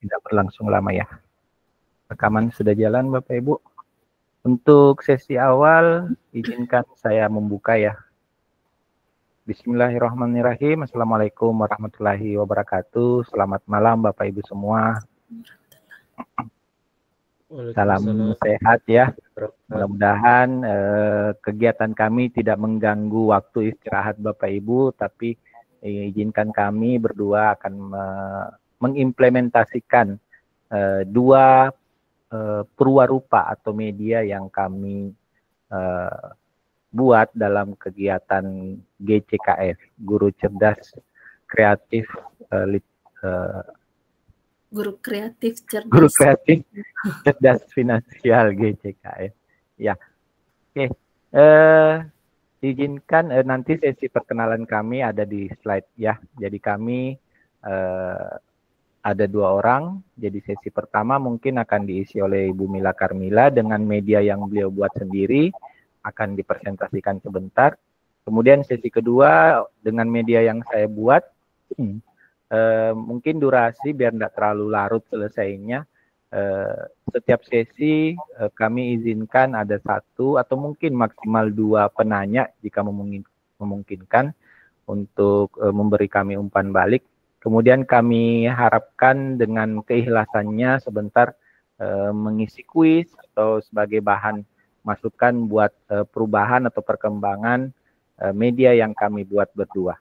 tidak berlangsung lama ya. Rekaman sudah jalan Bapak Ibu. Untuk sesi awal, izinkan saya membuka ya. Bismillahirrahmanirrahim. Assalamualaikum warahmatullahi wabarakatuh. Selamat malam Bapak Ibu semua. Salam sehat ya. Mudah-mudahan kegiatan kami tidak mengganggu waktu istirahat Bapak Ibu, tapi izinkan kami berdua akan mengimplementasikan dua perwarupa atau media yang kami buat dalam kegiatan GCKF, Guru Cerdas Kreatif Guru Kreatif Cerdas Finansial GCKF. Ya, oke. Izinkan nanti sesi perkenalan kami ada di slide ya. Jadi kami ada 2 orang. Jadi sesi pertama mungkin akan diisi oleh Ibu Mila Karmila dengan media yang beliau buat sendiri, akan dipresentasikan sebentar. Kemudian sesi kedua dengan media yang saya buat, mungkin durasi biar tidak terlalu larut selesainya. Setiap sesi kami izinkan ada 1 atau mungkin maksimal 2 penanya jika memungkinkan untuk memberi kami umpan balik. Kemudian kami harapkan dengan keikhlasannya sebentar mengisi kuis atau sebagai bahan masukan buat perubahan atau perkembangan media yang kami buat berdua.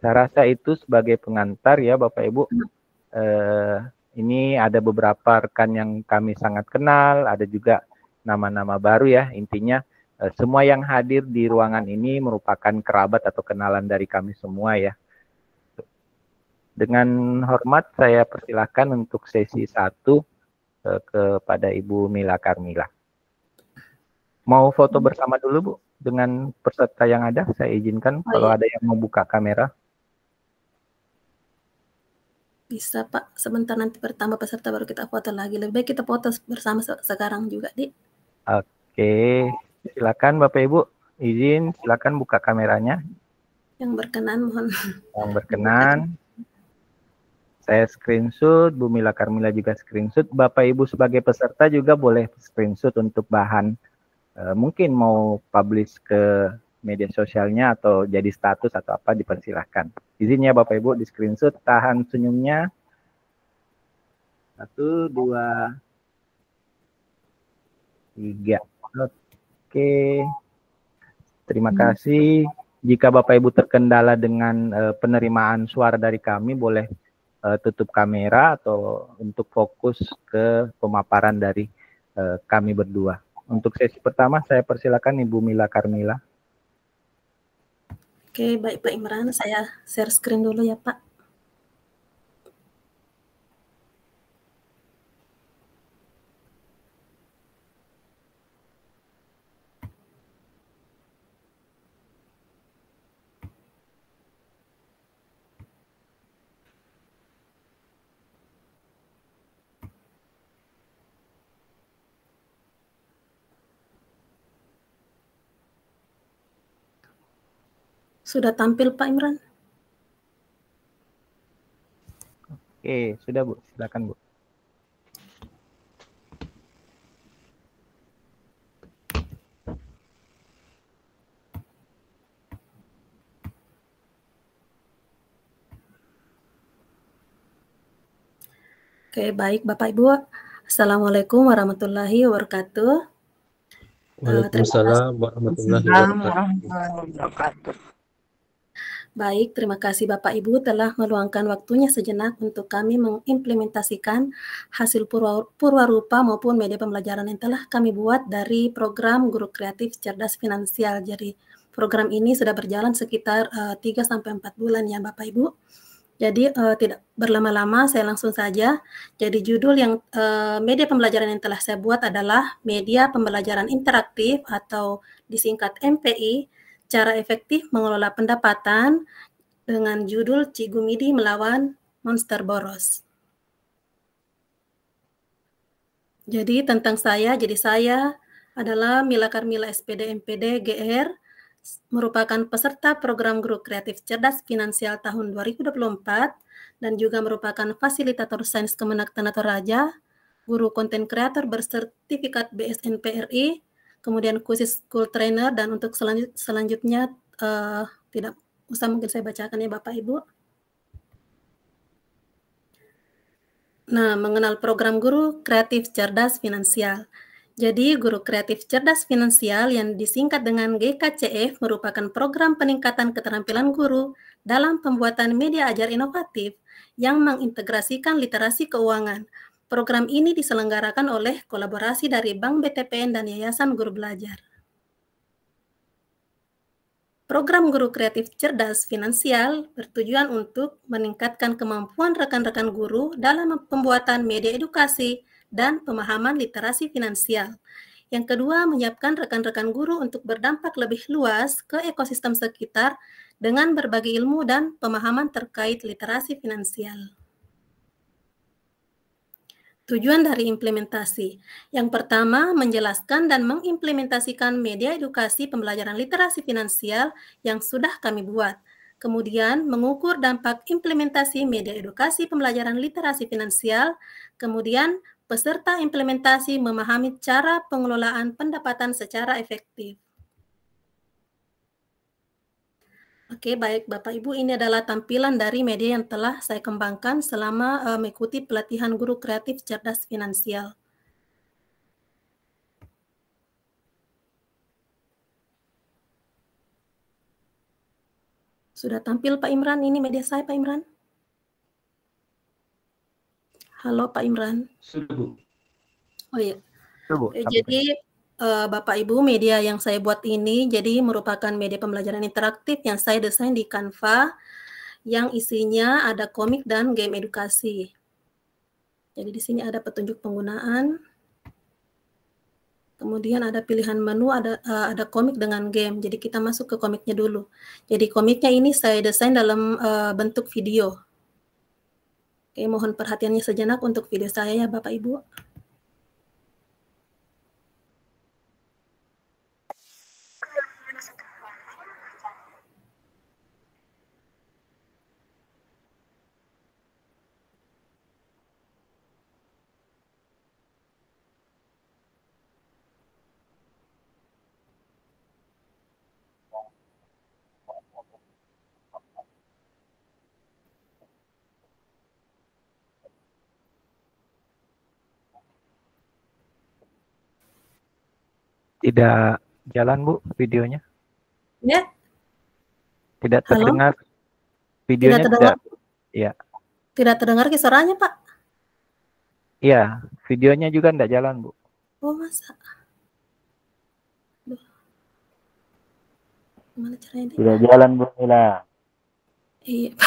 Saya rasa itu sebagai pengantar ya Bapak Ibu. Ini ada beberapa rekan yang kami sangat kenal, ada juga nama-nama baru ya. Intinya semua yang hadir di ruangan ini merupakan kerabat atau kenalan dari kami semua ya. Dengan hormat saya persilahkan untuk sesi 1 kepada Ibu Mila Karmila. Mau foto bersama dulu Bu dengan peserta yang ada, saya izinkan kalau ada yang mau buka kamera. Bisa Pak, sebentar nanti pertama peserta baru kita foto lagi. Lebih baik kita foto bersama sekarang juga, Dik. Oke, silakan Bapak Ibu, izin silakan buka kameranya. Yang berkenan mohon. Yang berkenan. Saya screenshot, Bu Mila Karmila juga screenshot. Bapak Ibu sebagai peserta juga boleh screenshot untuk bahan. Mungkin mau publish ke media sosialnya atau jadi status atau apa dipersilahkan. Izinnya Bapak Ibu di screenshot, tahan senyumnya. 1, 2, 3. Oke. Terima kasih. Jika Bapak Ibu terkendala dengan penerimaan suara dari kami, boleh tutup kamera atau untuk fokus ke pemaparan dari kami berdua. Untuk sesi pertama saya persilakan Ibu Mila Karmila. Oke, baik Pak Imran, saya share screen dulu ya Pak. Sudah tampil Pak Imran? Oke, sudah Bu, silakan Bu. Oke, baik Bapak Ibu. Assalamualaikum warahmatullahi wabarakatuh. Waalaikumsalam warahmatullahi wabarakatuh. Baik, terima kasih Bapak Ibu telah meluangkan waktunya sejenak untuk kami mengimplementasikan hasil purwarupa maupun media pembelajaran yang telah kami buat dari program Guru Kreatif Cerdas Finansial. Jadi program ini sudah berjalan sekitar 3-4 bulan ya Bapak Ibu. Jadi tidak berlama-lama, saya langsung saja. Jadi judul yang media pembelajaran yang telah saya buat adalah Media Pembelajaran Interaktif atau disingkat MPI, Cara Efektif Mengelola Pendapatan, dengan judul Cikgu Midi Melawan Monster Boros. Jadi tentang saya, saya adalah Mila Karmila SPD MPD GR, merupakan peserta program Guru Kreatif Cerdas Finansial tahun 2024 dan juga merupakan fasilitator sains Kemenak Tana Toraja, guru konten kreator bersertifikat BSNPRI, kemudian khusus school trainer, dan untuk selanjutnya tidak usah mungkin saya bacakan ya Bapak Ibu. Nah, mengenal program guru kreatif cerdas finansial. Jadi, guru kreatif cerdas finansial yang disingkat dengan GKCF merupakan program peningkatan keterampilan guru dalam pembuatan media ajar inovatif yang mengintegrasikan literasi keuangan. Program ini diselenggarakan oleh kolaborasi dari Bank BTPN dan Yayasan Guru Belajar. Program Guru Kreatif Cerdas Finansial bertujuan untuk meningkatkan kemampuan rekan-rekan guru dalam pembuatan media edukasi dan pemahaman literasi finansial. Yang kedua, menyiapkan rekan-rekan guru untuk berdampak lebih luas ke ekosistem sekitar dengan berbagi ilmu dan pemahaman terkait literasi finansial. Tujuan dari implementasi. Yang pertama, menjelaskan dan mengimplementasikan media edukasi pembelajaran literasi finansial yang sudah kami buat. Kemudian, mengukur dampak implementasi media edukasi pembelajaran literasi finansial. Kemudian, peserta implementasi memahami cara pengelolaan pendapatan secara efektif. Oke, baik Bapak Ibu, ini adalah tampilan dari media yang telah saya kembangkan selama mengikuti pelatihan guru kreatif cerdas finansial. Sudah tampil Pak Imran, ini media saya Pak Imran. Halo Pak Imran. Sudah Bu. Oh iya. Bu, Jadi Bapak Ibu, media yang saya buat ini jadi merupakan media pembelajaran interaktif yang saya desain di Canva yang isinya ada komik dan game edukasi. Jadi di sini ada petunjuk penggunaan. Kemudian ada pilihan menu, ada komik dengan game. Jadi kita masuk ke komiknya dulu. Jadi komiknya ini saya desain dalam bentuk video. Oke, mohon perhatiannya sejenak untuk video saya ya Bapak Ibu. Tidak jalan Bu videonya. Ya. Tidak Halo? terdengar. Videonya Tidak terdengar? Iya. Tidak terdengar suaranya Pak? Iya, videonya juga tidak jalan Bu. Oh masa? Duh. Gimana caranya? Tidak jalan Bu Mila. Iya.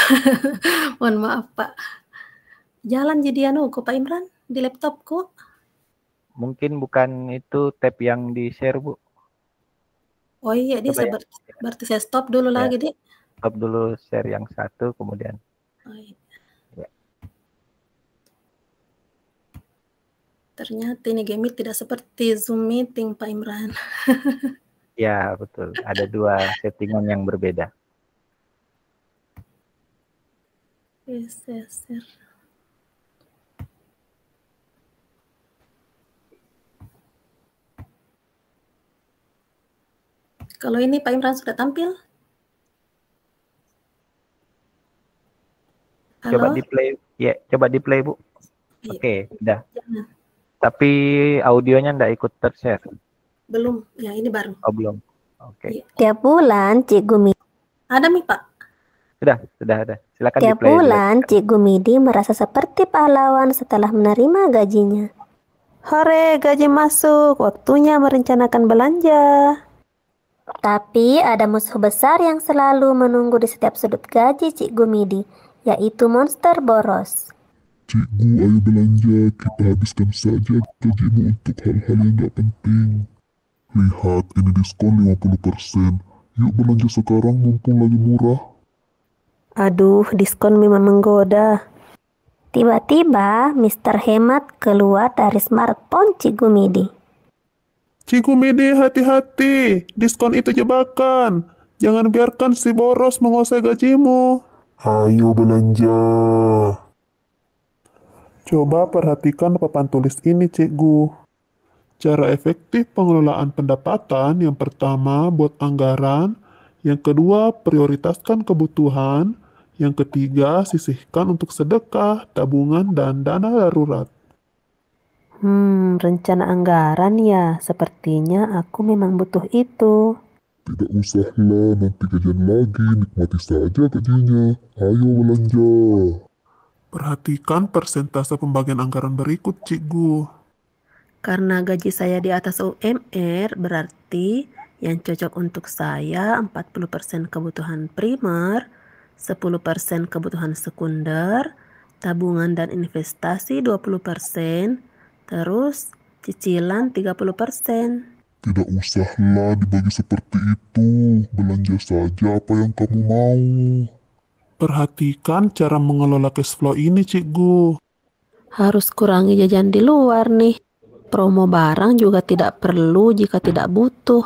Mohon maaf Pak. Jalan jadi kok Pak Imran di laptopku. Mungkin bukan itu tab yang di share Bu. Oh iya, dia Coba berarti saya stop dulu lagi deh. Stop dulu share yang satu kemudian. Oh, iya. Ya. Ternyata ini Game Meet tidak seperti Zoom meeting Pak Imran. Ya betul, ada dua settingan yang berbeda. Share. Kalau ini Pak Imran sudah tampil? Halo? Coba di play, ya coba di play Bu. Iya. Oke, udah. Jangan. Tapi audionya enggak ikut tershare. Belum, ya ini baru. Oh belum. Oke. Iya. Tiap bulan Cikgu Midi. Ada Mi Pak? Sudah ada. Silakan Tiap di play. bulan Cikgu Midi merasa seperti pahlawan setelah menerima gajinya. Hore, gaji masuk. Waktunya merencanakan belanja. Tapi ada musuh besar yang selalu menunggu di setiap sudut gaji Cikgu Midi, yaitu monster boros. Cikgu, ayo belanja. Kita habiskan saja gajimu untuk hal-hal yang gak penting. Lihat, ini diskon 50%. Yuk belanja sekarang mumpung lagi murah. Aduh, diskon memang menggoda. Tiba-tiba, Mr. Hemat keluar dari smartphone Cikgu Midi. Cikgu Midi, hati-hati. Diskon itu jebakan. Jangan biarkan si boros menguasai gajimu. Ayo belanja. Coba perhatikan papan tulis ini, Cikgu. Cara efektif pengelolaan pendapatan yang pertama buat anggaran, yang kedua prioritaskan kebutuhan, yang ketiga sisihkan untuk sedekah, tabungan, dan dana darurat. Rencana anggaran ya. Sepertinya aku memang butuh itu. Tidak usahlah, nanti gajian lagi, nikmati saja gajinya. Ayo belanja. Perhatikan persentase pembagian anggaran berikut, Cikgu. Karena gaji saya di atas UMR, berarti yang cocok untuk saya 40% kebutuhan primer, 10% kebutuhan sekunder, tabungan dan investasi 20%, terus cicilan 30%. Tidak usahlah dibagi seperti itu. Belanja saja apa yang kamu mau. Perhatikan cara mengelola cash flow ini, Cikgu. Harus kurangi jajan di luar nih. Promo barang juga tidak perlu jika tidak butuh.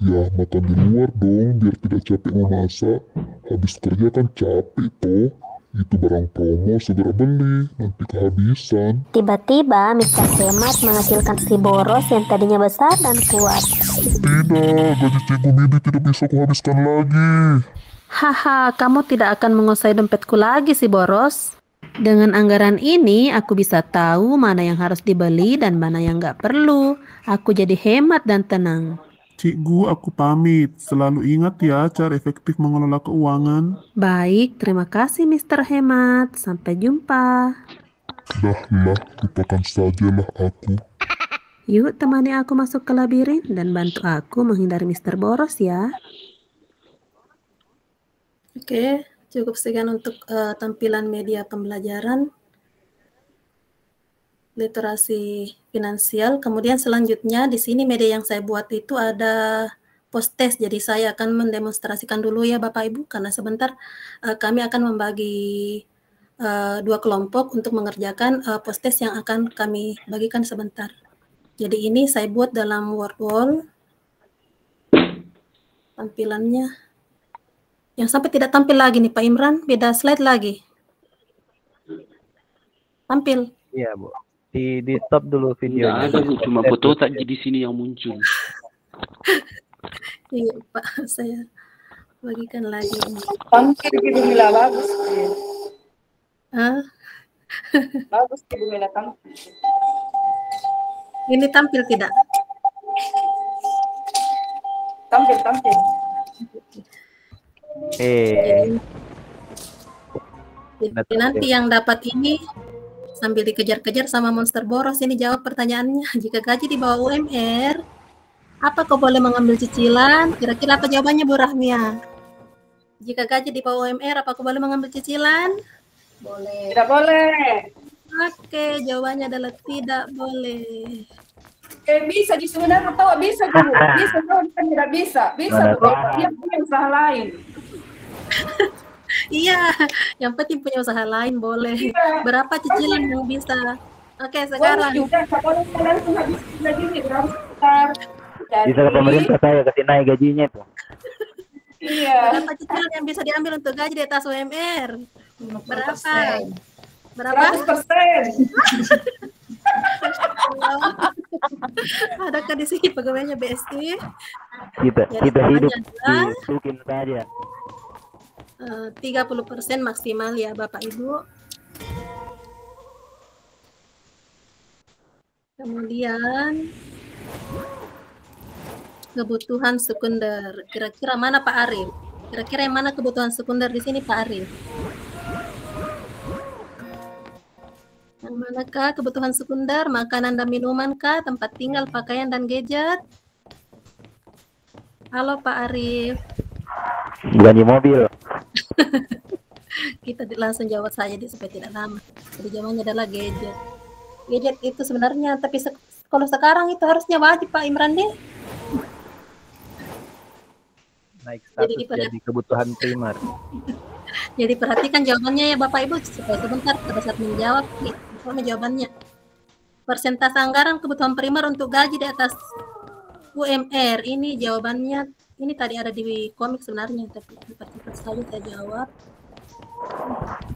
Ya, makan di luar dong, biar tidak capek memasak. Habis kerja kan capek toh. Itu barang promo, segera beli, nanti kehabisan. Tiba-tiba Mr. Hemat menghasilkan si boros yang tadinya besar dan kuat. Tidak, gaji Cikgu Midi tidak bisa kuhabiskan lagi. Haha, kamu tidak akan menguasai dompetku lagi si boros. Dengan anggaran ini, aku bisa tahu mana yang harus dibeli dan mana yang nggak perlu. Aku jadi hemat dan tenang. Cikgu, aku pamit. Selalu ingat ya cara efektif mengelola keuangan. Baik, terima kasih Mr. Hemat. Sampai jumpa. Dahlah, lupakan sajalah aku. Yuk temani aku masuk ke labirin dan bantu aku menghindari Mr. Boros ya. Oke, cukup sekian untuk tampilan media pembelajaran literasi finansial. Kemudian selanjutnya di sini media yang saya buat itu ada post test. Jadi saya akan mendemonstrasikan dulu ya Bapak Ibu, karena sebentar kami akan membagi dua kelompok untuk mengerjakan post test yang akan kami bagikan sebentar. Jadi ini saya buat dalam Word Wall. Tampilannya yang sampai tidak tampil lagi nih Pak Imran, beda slide lagi. Tampil. Iya Bu. Di stop dulu videonya. Nggak ada Bu, cuma foto tak di sini yang muncul. Iya Pak, saya bagikan lagi. Tampil Ibu Mila, bagus. Bagus Ibu Mila, tampil. Ini tampil tidak? Tampil. Jadi nanti yang dapat ini sambil dikejar-kejar sama monster boros ini jawab pertanyaannya. Jika gaji di bawah UMR, apa kau boleh mengambil cicilan? Kira-kira apa jawabannya Bu Rahmia? Jika gaji di bawah UMR, apa kau boleh mengambil cicilan? Boleh. Tidak boleh. Oke, jawabannya adalah tidak boleh. Bisa di sebenarnya tahu bisa Bu. Bisa tahu tidak bisa. Bisa Bu. Dia punya usaha lain. Iya, yang penting punya usaha lain boleh. Iya. Berapa cicilan yang bisa? Oke, sekarang. Juga kalau langsung habis gajinya berapa sekitar. Bisa ke pemerintah saya kasih naik gajinya tuh. Iya. Berapa cicilan yang bisa diambil untuk gaji di atas UMR? Berapa? 100%. Adakah di sini pegawainya BSI? Kita hidup mungkin saja. 30% maksimal ya Bapak Ibu. Kemudian kebutuhan sekunder. Kira-kira mana Pak Arif? Kira-kira yang mana kebutuhan sekunder di sini Pak Arif? Yang manakah kebutuhan sekunder? Makanan dan minuman kah? Tempat tinggal, pakaian dan gadget? Halo Pak Arif. Gaji mobil. Kita langsung jawab saja supaya tidak lama. Jadi jawabannya adalah gadget. Gadget itu sebenarnya, tapi kalau sekarang itu harusnya wajib Pak Imran deh. Naik status jadi kebutuhan primer. Jadi perhatikan jawabannya ya Bapak Ibu supaya sebentar pada saat menjawab jawabannya. Persentase anggaran kebutuhan primer untuk gaji di atas UMR. Ini jawabannya, ini tadi ada di komik sebenarnya, tapi cepat saja saya jawab.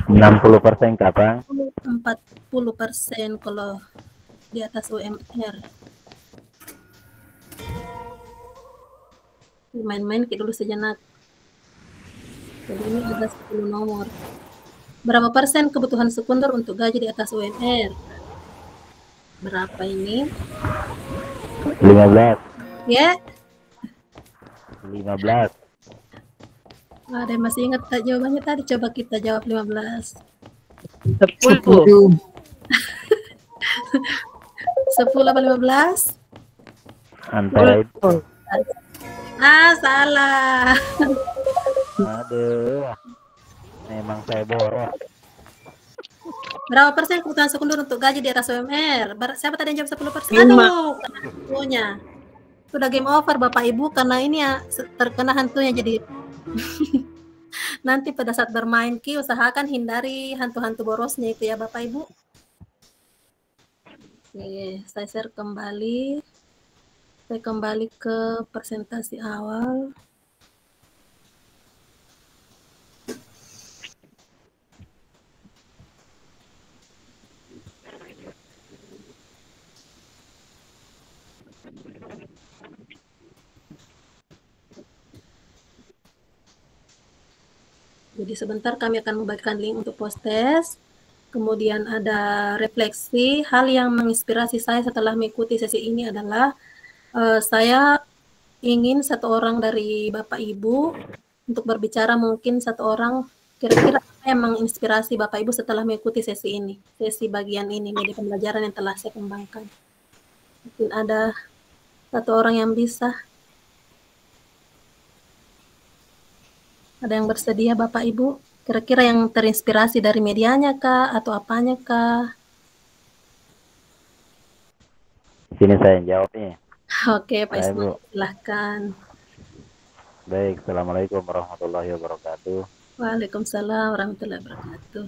60% kapan? 40% kalau di atas UMR. Main-main dulu sejenak. Jadi ini ada 10 nomor. Berapa persen kebutuhan sekunder untuk gaji di atas UMR? Berapa ini? 15. Ya. 15. Ada yang masih ingat tak jawabannya tadi? Coba kita jawab 15. 10. 10 apa 15? Antara itu. Salah. Aduh. Memang saya boros. Berapa persen kebutuhan sekunder untuk gaji di atas UMR? Siapa tadi yang jawab 10%? Aduh, kena hantunya. Sudah game over Bapak Ibu karena ini ya terkena hantunya jadi nanti pada saat bermain Ki usahakan hindari hantu-hantu borosnya itu ya Bapak Ibu. Oke, saya share kembali. Saya kembali ke presentasi awal. Jadi sebentar kami akan membagikan link untuk post-test. Kemudian ada refleksi. Hal yang menginspirasi saya setelah mengikuti sesi ini adalah saya ingin satu orang dari Bapak Ibu untuk berbicara, mungkin satu orang kira-kira apa yang menginspirasi Bapak Ibu setelah mengikuti sesi ini, sesi bagian ini, media pembelajaran yang telah saya kembangkan. Mungkin ada satu orang yang bisa. Ada yang bersedia Bapak Ibu? Kira-kira yang terinspirasi dari medianya kah atau apanya kah? Sini saya yang jawabnya. Oke, Pak Ismail, silahkan. Baik, Assalamualaikum warahmatullahi wabarakatuh. Waalaikumsalam warahmatullahi wabarakatuh.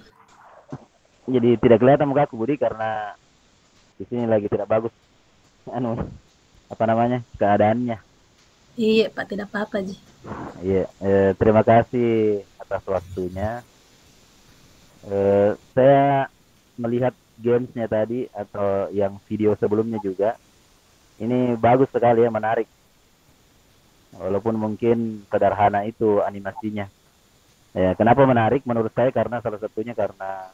Jadi tidak kelihatan muka aku Budi karena di sini lagi tidak bagus. Keadaannya. Iya Pak, tidak apa-apa Ji. Iya, terima kasih atas waktunya. Saya melihat gamesnya tadi atau yang video sebelumnya juga. Ini bagus sekali ya, menarik. Walaupun mungkin sederhana itu animasinya. Ya, kenapa menarik menurut saya? Karena salah satunya karena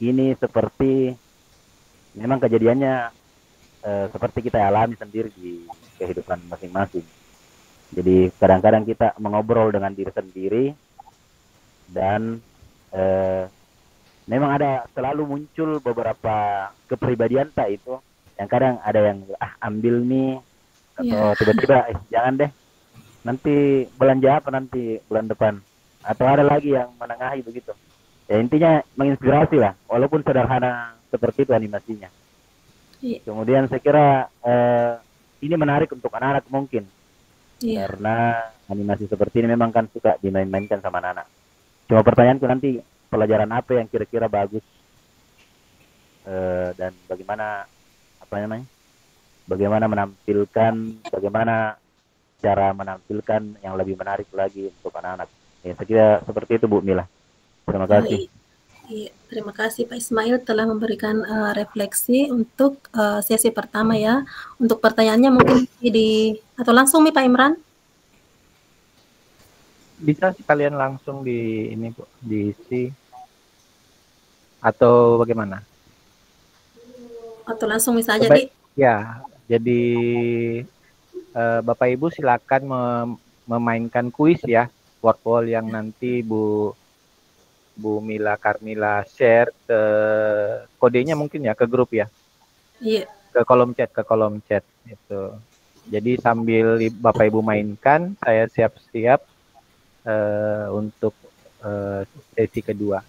ini seperti memang kejadiannya seperti kita alami sendiri di kehidupan masing-masing. Jadi kadang-kadang kita mengobrol dengan diri sendiri dan memang ada selalu muncul beberapa kepribadian tak itu yang kadang ada yang ambil nih atau tiba-tiba jangan deh nanti belanja apa nanti bulan depan atau ada lagi yang menengahi begitu. Ya intinya menginspirasi lah walaupun sederhana seperti itu animasinya. Kemudian saya kira ini menarik untuk anak-anak mungkin karena animasi seperti ini memang kan suka dimain-mainkan sama anak-anak. Cuma pertanyaanku nanti pelajaran apa yang kira-kira bagus dan bagaimana menampilkan, bagaimana cara menampilkan yang lebih menarik lagi untuk anak-anak. Ya, saya kira seperti itu Bu Mila. Terima kasih. Iya, terima kasih Pak Ismail telah memberikan refleksi untuk sesi pertama ya. Untuk pertanyaannya mungkin atau langsung nih Pak Imran? Bisa sekalian langsung di ini Bu, diisi atau bagaimana? Atau langsung bisa aja di. Ya, jadi Bapak Ibu silakan memainkan kuis ya, word wall yang nanti Bu Mila Karmila share ke kodenya mungkin ya ke grup ya. Iya. Ke kolom chat itu. Jadi sambil Bapak Ibu mainkan, saya siap-siap untuk sesi kedua.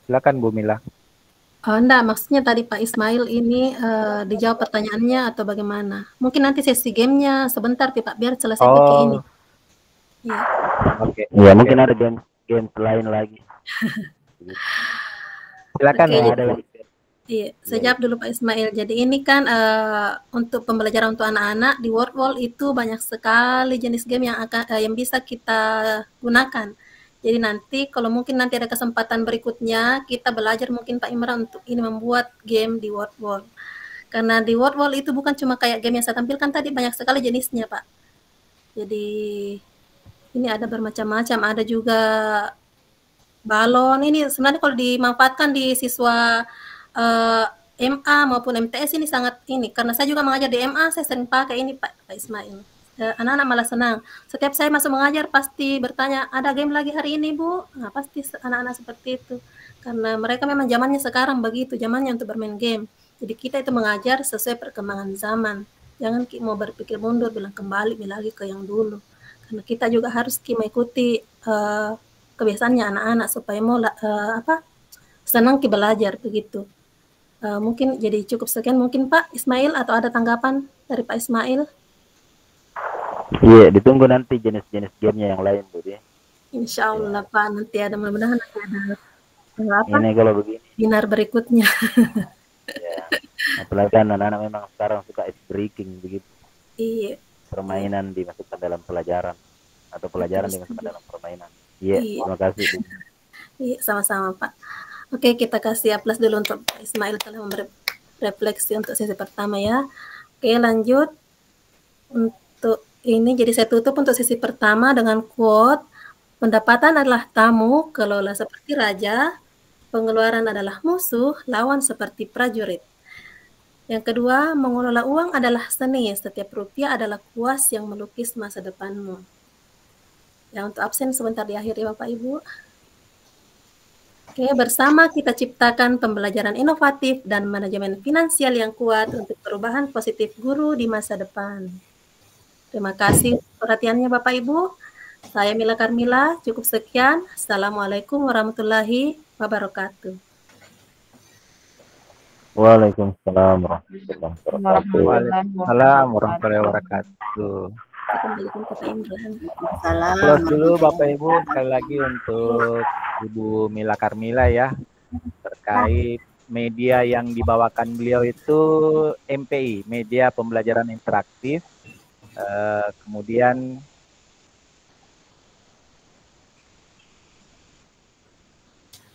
Silakan Bu Mila. Enggak, maksudnya tadi Pak Ismail ini dijawab pertanyaannya atau bagaimana? Mungkin nanti sesi gamenya sebentar Pak, biar selesai ini. Iya. Oke. Ya mungkin ada game lain lagi. Silakan ada. Iya, saya jawab dulu Pak Ismail. Jadi ini kan untuk pembelajaran untuk anak-anak di Word Wall itu banyak sekali jenis game yang bisa kita gunakan. Jadi nanti kalau mungkin nanti ada kesempatan berikutnya kita belajar mungkin Pak Imran untuk ini membuat game di Word Wall. Karena di Word Wall itu bukan cuma kayak game yang saya tampilkan tadi, banyak sekali jenisnya Pak. Jadi ini ada bermacam-macam, ada juga balon. Ini sebenarnya kalau dimanfaatkan di siswa MA maupun MTS ini sangat ini, karena saya juga mengajar di MA, saya sering pakai ini Pak Ismail. Anak-anak malah senang. Setiap saya masuk mengajar pasti bertanya, ada game lagi hari ini Bu? Nah, pasti anak-anak seperti itu. Karena mereka memang zamannya sekarang begitu, zamannya untuk bermain game. Jadi kita itu mengajar sesuai perkembangan zaman. Jangan mau berpikir mundur, bilang kembali lagi ke yang dulu. Karena kita juga harus mengikuti kebiasaannya anak-anak supaya mau senang belajar begitu. Mungkin jadi cukup sekian mungkin Pak Ismail, atau ada tanggapan dari Pak Ismail? Iya, ditunggu nanti jenis-jenis gamenya yang lain, Bu. Insya Allah Pak, nanti ada, mudah-mudahan nanti ada ini kalau begini webinar berikutnya. Ya, apalagi anak-anak memang sekarang suka ice breaking begitu. Iya. Permainan dimasukkan dalam pelajaran atau pelajaran dimasukkan dalam permainan. Iya, terima kasih Bu. Iya, sama-sama Pak. Oke, kita kasih aplaus dulu untuk Pak Ismail telah memberi refleksi untuk sesi pertama ya. Oke, lanjut. Untuk ini, jadi saya tutup untuk sesi pertama dengan quote, pendapatan adalah tamu, kelola seperti raja, pengeluaran adalah musuh, lawan seperti prajurit. Yang kedua, mengelola uang adalah seni, setiap rupiah adalah kuas yang melukis masa depanmu. Ya, untuk absen sebentar di akhir ya Bapak Ibu. Oke, bersama kita ciptakan pembelajaran inovatif dan manajemen finansial yang kuat untuk perubahan positif guru di masa depan. Terima kasih perhatiannya Bapak Ibu. Saya Mila Karmila, cukup sekian. Assalamualaikum warahmatullahi wabarakatuh. Waalaikumsalam warahmatullahi wabarakatuh. Waalaikumsalam warahmatullahi wabarakatuh. Kembalikan ke Pak Imran. Close dulu Bapak Ibu, sekali lagi untuk Ibu Mila Karmila ya, terkait media yang dibawakan beliau itu MPI, Media Pembelajaran Interaktif. Kemudian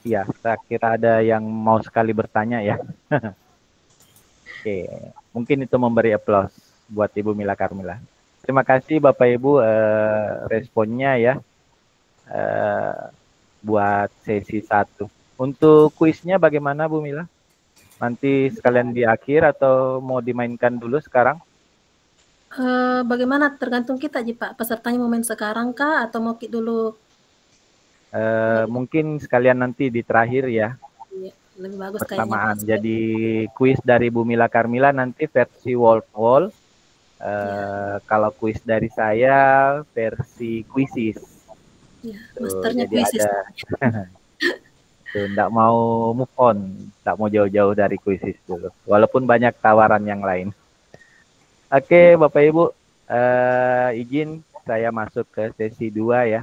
ya, saya kira ada yang mau sekali bertanya ya. Oke, mungkin itu memberi aplaus buat Ibu Mila Karmila. Terima kasih Bapak Ibu responnya ya buat sesi 1. Untuk kuisnya bagaimana Bu Mila? Nanti sekalian di akhir atau mau dimainkan dulu sekarang? Bagaimana, tergantung kita Pak, pesertanya mau main sekarang kah atau mau dulu? Mungkin sekalian nanti di terakhir ya. Iya, lebih bagus bersamaan. Kayaknya. Jadi kuis dari Bu Mila Karmila nanti versi wall. Kalau kuis dari saya versi kuisis. Ya, masternya jadi kuisis. Ada enggak mau move on, enggak mau jauh-jauh dari kuisis dulu. Walaupun banyak tawaran yang lain. Oke, Bapak Ibu, izin saya masuk ke sesi 2 ya.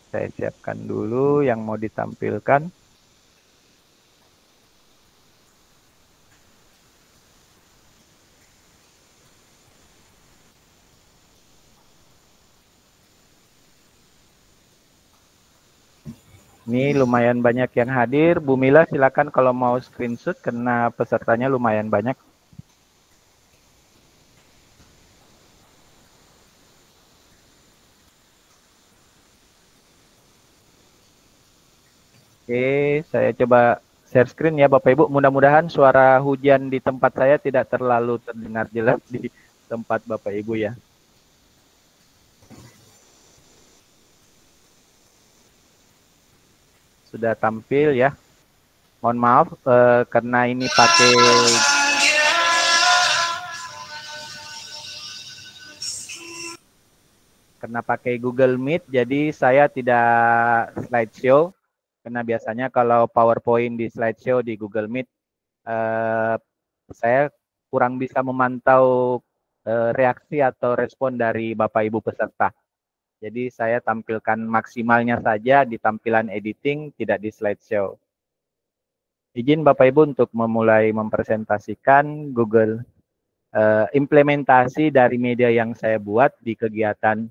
Saya siapkan dulu yang mau ditampilkan. Ini lumayan banyak yang hadir. Bu Mila silakan kalau mau screenshot karena pesertanya lumayan banyak. Oke, saya coba share screen ya Bapak Ibu. Mudah-mudahan suara hujan di tempat saya tidak terlalu terdengar jelas di tempat Bapak Ibu ya. Sudah tampil ya. Mohon maaf karena ini pakai Google Meet, jadi saya tidak slideshow. Karena biasanya kalau PowerPoint di slideshow di Google Meet, saya kurang bisa memantau reaksi atau respon dari Bapak Ibu peserta. Jadi saya tampilkan maksimalnya saja di tampilan editing, tidak di slideshow. Izin Bapak Ibu untuk memulai mempresentasikan Google implementasi dari media yang saya buat di kegiatan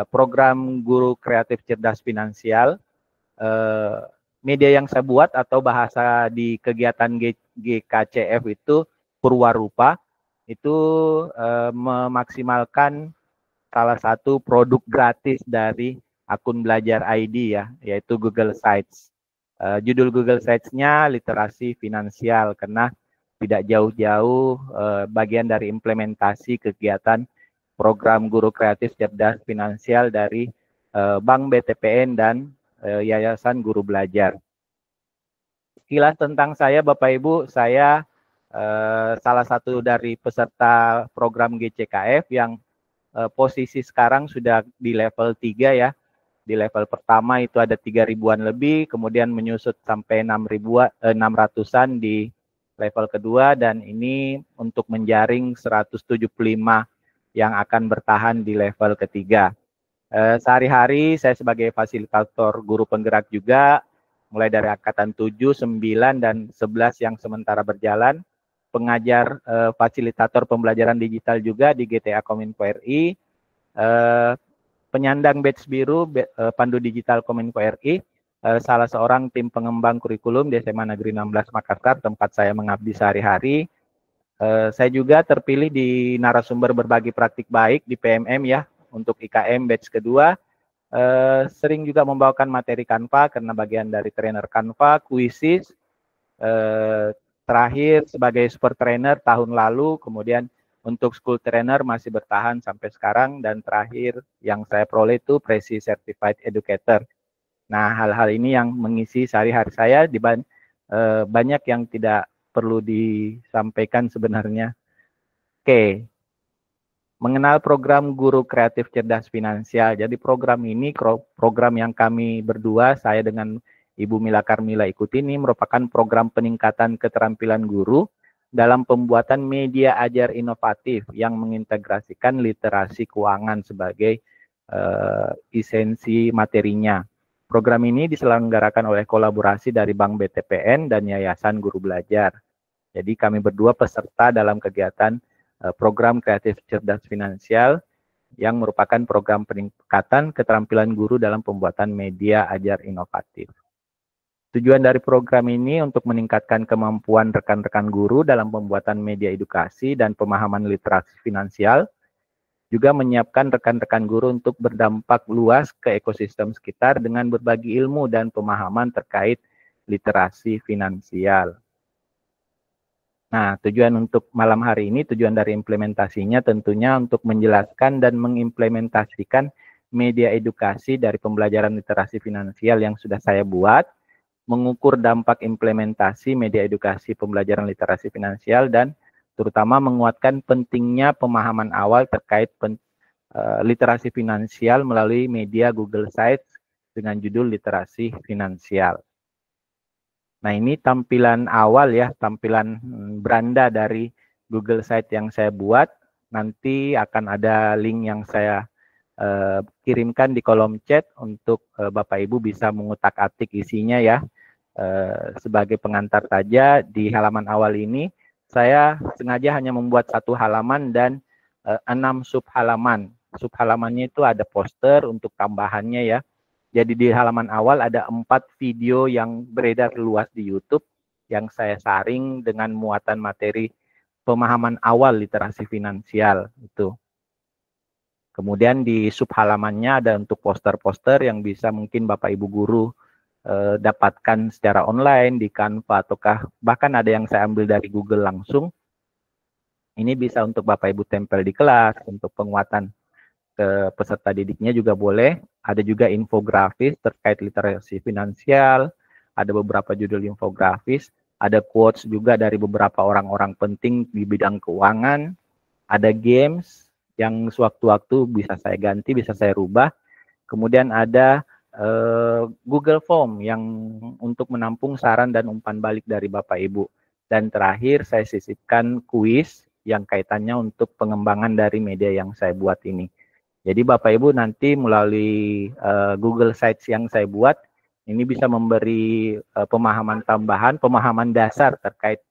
program Guru Kreatif Cerdas Finansial. Media yang saya buat atau bahasa di kegiatan GKCF itu Purwarupa, itu memaksimalkan salah satu produk gratis dari akun Belajar ID ya, yaitu Google Sites. Judul Google Sites-nya literasi finansial, karena tidak jauh-jauh bagian dari implementasi kegiatan program Guru Kreatif Cerdas Finansial dari Bank BTPN dan Yayasan Guru Belajar. Sekilas tentang saya, Bapak Ibu, saya salah satu dari peserta program GCKF yang posisi sekarang sudah di level 3 ya. Di level pertama itu ada 3.000-an lebih, kemudian menyusut sampai 600-an di level kedua, dan ini untuk menjaring 175 yang akan bertahan di level ketiga. Sehari-hari saya sebagai fasilitator guru penggerak juga, mulai dari angkatan 7, 9, dan 11 yang sementara berjalan, pengajar fasilitator pembelajaran digital juga di GTA Kominfo RI, penyandang badge biru Pandu Digital Kominfo RI, salah seorang tim pengembang kurikulum di SMA Negeri 16 Makassar, tempat saya mengabdi sehari-hari. Saya juga terpilih di narasumber berbagi praktik baik di PMM ya, untuk IKM batch kedua. Sering juga membawakan materi Canva karena bagian dari trainer Canva, kuisis, terakhir sebagai super trainer tahun lalu, kemudian untuk school trainer masih bertahan sampai sekarang, dan terakhir yang saya peroleh itu Presi Certified Educator. Nah, hal-hal ini yang mengisi sehari-hari saya, banyak yang tidak perlu disampaikan sebenarnya. Oke, mengenal program Guru Kreatif Cerdas Finansial. Jadi program ini, program yang kami berdua, saya dengan Ibu Mila Karmila ikuti ini, merupakan program peningkatan keterampilan guru dalam pembuatan media ajar inovatif yang mengintegrasikan literasi keuangan sebagai esensi materinya. Program ini diselenggarakan oleh kolaborasi dari Bank BTPN dan Yayasan Guru Belajar. Jadi kami berdua peserta dalam kegiatan program Kreatif Cerdas Finansial yang merupakan program peningkatan keterampilan guru dalam pembuatan media ajar inovatif. Tujuan dari program ini untuk meningkatkan kemampuan rekan-rekan guru dalam pembuatan media edukasi dan pemahaman literasi finansial, juga menyiapkan rekan-rekan guru untuk berdampak luas ke ekosistem sekitar dengan berbagi ilmu dan pemahaman terkait literasi finansial. Nah, tujuan untuk malam hari ini, tujuan dari implementasinya tentunya untuk menjelaskan dan mengimplementasikan media edukasi dari pembelajaran literasi finansial yang sudah saya buat, mengukur dampak implementasi media edukasi pembelajaran literasi finansial, dan terutama menguatkan pentingnya pemahaman awal terkait literasi finansial melalui media Google Sites dengan judul literasi finansial. Nah, ini tampilan awal ya, tampilan beranda dari Google Sites yang saya buat. Nanti akan ada link yang saya kirimkan di kolom chat untuk Bapak Ibu bisa mengutak-atik isinya ya. Sebagai pengantar saja, di halaman awal ini saya sengaja hanya membuat 1 halaman dan 6 subhalaman. Subhalamannya itu ada poster untuk tambahannya ya. Jadi di halaman awal ada 4 video yang beredar luas di YouTube yang saya saring dengan muatan materi pemahaman awal literasi finansial itu. Kemudian di subhalamannya ada untuk poster-poster yang bisa mungkin Bapak Ibu guru dapatkan secara online di Canva, ataukah bahkan ada yang saya ambil dari Google langsung. Ini bisa untuk Bapak Ibu tempel di kelas, untuk penguatan ke peserta didiknya juga boleh. Ada juga infografis terkait literasi finansial, ada beberapa judul infografis, ada quotes juga dari beberapa orang-orang penting di bidang keuangan, ada games yang sewaktu-waktu bisa saya ganti, bisa saya rubah. Kemudian ada Google Form yang untuk menampung saran dan umpan balik dari Bapak Ibu. Dan terakhir saya sisipkan kuis yang kaitannya untuk pengembangan dari media yang saya buat ini. Jadi Bapak Ibu nanti melalui Google Sites yang saya buat, ini bisa memberi pemahaman tambahan, pemahaman dasar terkait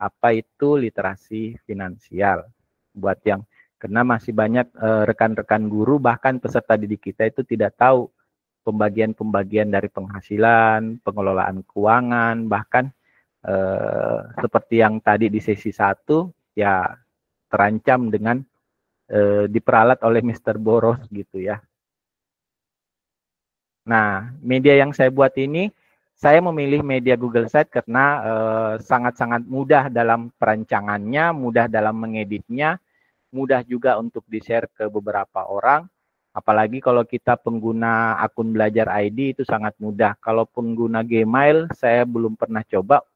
apa itu literasi finansial. buat yang karena masih banyak rekan-rekan guru bahkan peserta didik kita itu tidak tahu pembagian-pembagian dari penghasilan, pengelolaan keuangan, bahkan seperti yang tadi di sesi 1 ya terancam dengan diperalat oleh Mr. Boros gitu ya. Nah, media yang saya buat ini, saya memilih media Google Site karena sangat-sangat mudah dalam perancangannya, mudah dalam mengeditnya, mudah juga untuk di-share ke beberapa orang. Apalagi kalau kita pengguna akun Belajar ID itu sangat mudah. Kalau pengguna Gmail, saya belum pernah coba,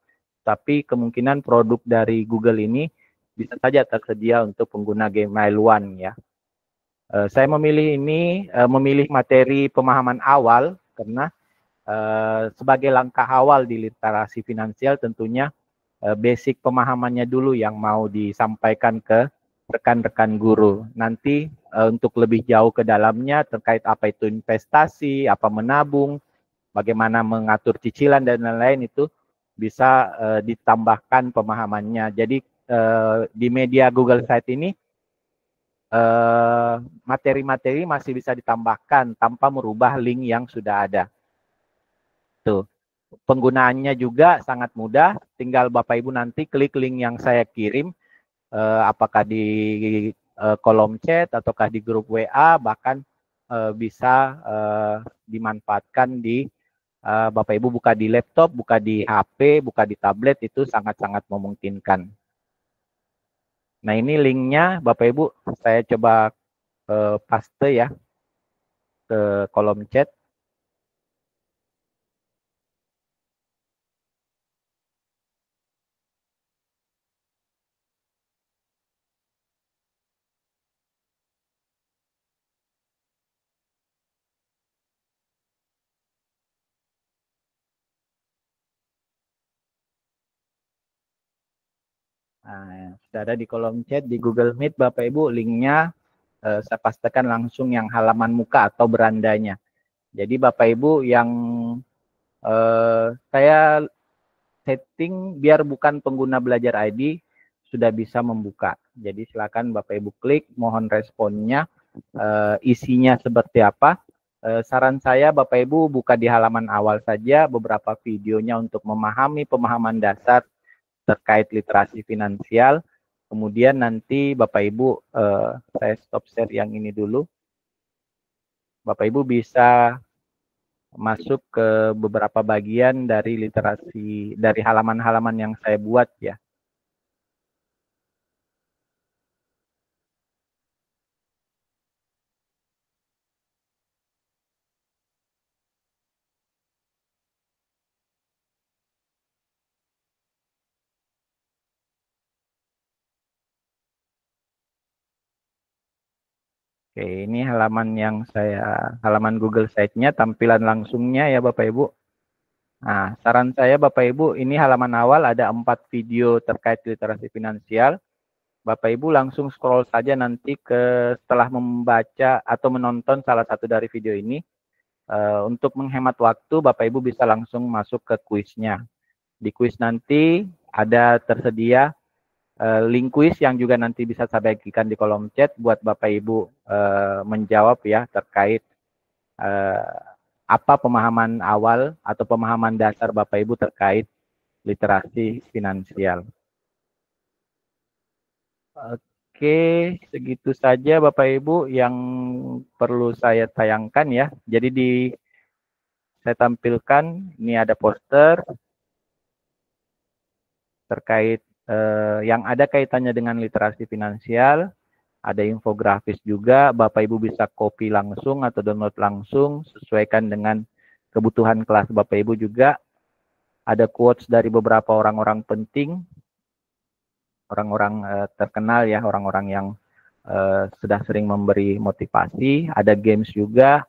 tapi kemungkinan produk dari Google ini bisa saja tersedia untuk pengguna Gmail One ya. Saya memilih ini, memilih materi pemahaman awal karena sebagai langkah awal di literasi finansial tentunya basic pemahamannya dulu yang mau disampaikan ke rekan-rekan guru. Nanti untuk lebih jauh ke dalamnya terkait apa itu investasi, apa menabung, bagaimana mengatur cicilan dan lain-lain itu bisa ditambahkan pemahamannya. Jadi di media Google Site ini materi-materi masih bisa ditambahkan tanpa merubah link yang sudah ada. Tuh. Penggunaannya juga sangat mudah, tinggal Bapak Ibu nanti klik link yang saya kirim, apakah di kolom chat ataukah di grup WA, bahkan bisa dimanfaatkan di Bapak Ibu buka di laptop, buka di HP, buka di tablet, itu sangat-sangat memungkinkan. Nah, ini linknya Bapak Ibu saya coba paste ya ke kolom chat. Nah, sudah ada di kolom chat di Google Meet Bapak Ibu, linknya saya pastikan langsung yang halaman muka atau berandanya. Jadi Bapak Ibu yang saya setting biar bukan pengguna Belajar ID sudah bisa membuka. Jadi silakan Bapak Ibu klik, mohon responnya, isinya seperti apa. Saran saya Bapak Ibu buka di halaman awal saja beberapa videonya untuk memahami pemahaman dasar terkait literasi finansial. Kemudian nanti Bapak Ibu, saya stop share yang ini dulu. Bapak Ibu bisa masuk ke beberapa bagian dari literasi, dari halaman-halaman yang saya buat ya. Oke, ini halaman yang halaman Google Site-nya, tampilan langsungnya ya Bapak Ibu. Nah, saran saya Bapak Ibu, ini halaman awal ada 4 video terkait literasi finansial. Bapak Ibu langsung scroll saja nanti setelah membaca atau menonton salah satu dari video ini. Untuk menghemat waktu, Bapak Ibu bisa langsung masuk ke kuisnya. Di kuis nanti ada tersedia link kuis yang juga nanti bisa saya bagikan di kolom chat buat Bapak Ibu menjawab ya terkait apa pemahaman awal atau pemahaman dasar Bapak Ibu terkait literasi finansial. Oke, segitu saja Bapak Ibu yang perlu saya tayangkan ya. Jadi saya tampilkan, ini ada poster terkait yang ada kaitannya dengan literasi finansial, ada infografis juga, Bapak Ibu bisa copy langsung atau download langsung, sesuaikan dengan kebutuhan kelas Bapak Ibu juga. Ada quotes dari beberapa orang-orang penting, orang-orang terkenal ya, orang-orang yang sudah sering memberi motivasi, ada games juga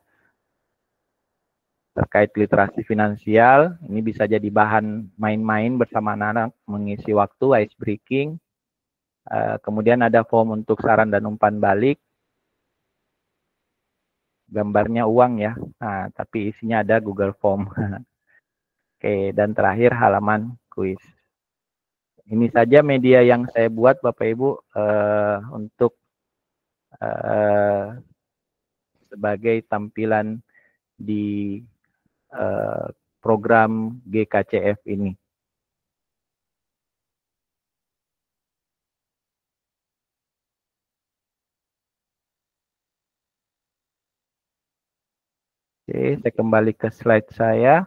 terkait literasi finansial. Ini bisa jadi bahan main-main bersama anak-anak mengisi waktu, ice breaking. Kemudian ada form untuk saran dan umpan balik. Gambarnya uang ya, nah, tapi isinya ada Google Form. Oke, dan terakhir halaman kuis. ini saja media yang saya buat Bapak Ibu untuk sebagai tampilan di program GKCF ini. Oke, saya kembali ke slide saya.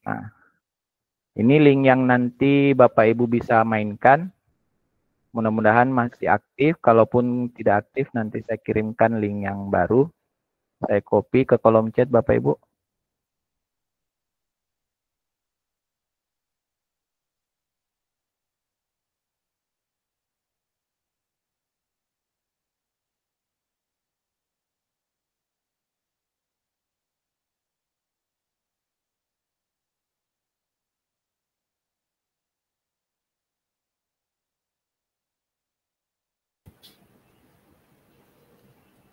Nah, ini link yang nanti Bapak Ibu bisa mainkan. Mudah-mudahan masih aktif. Kalaupun tidak aktif, nanti saya kirimkan link yang baru. Saya copy ke kolom chat Bapak Ibu.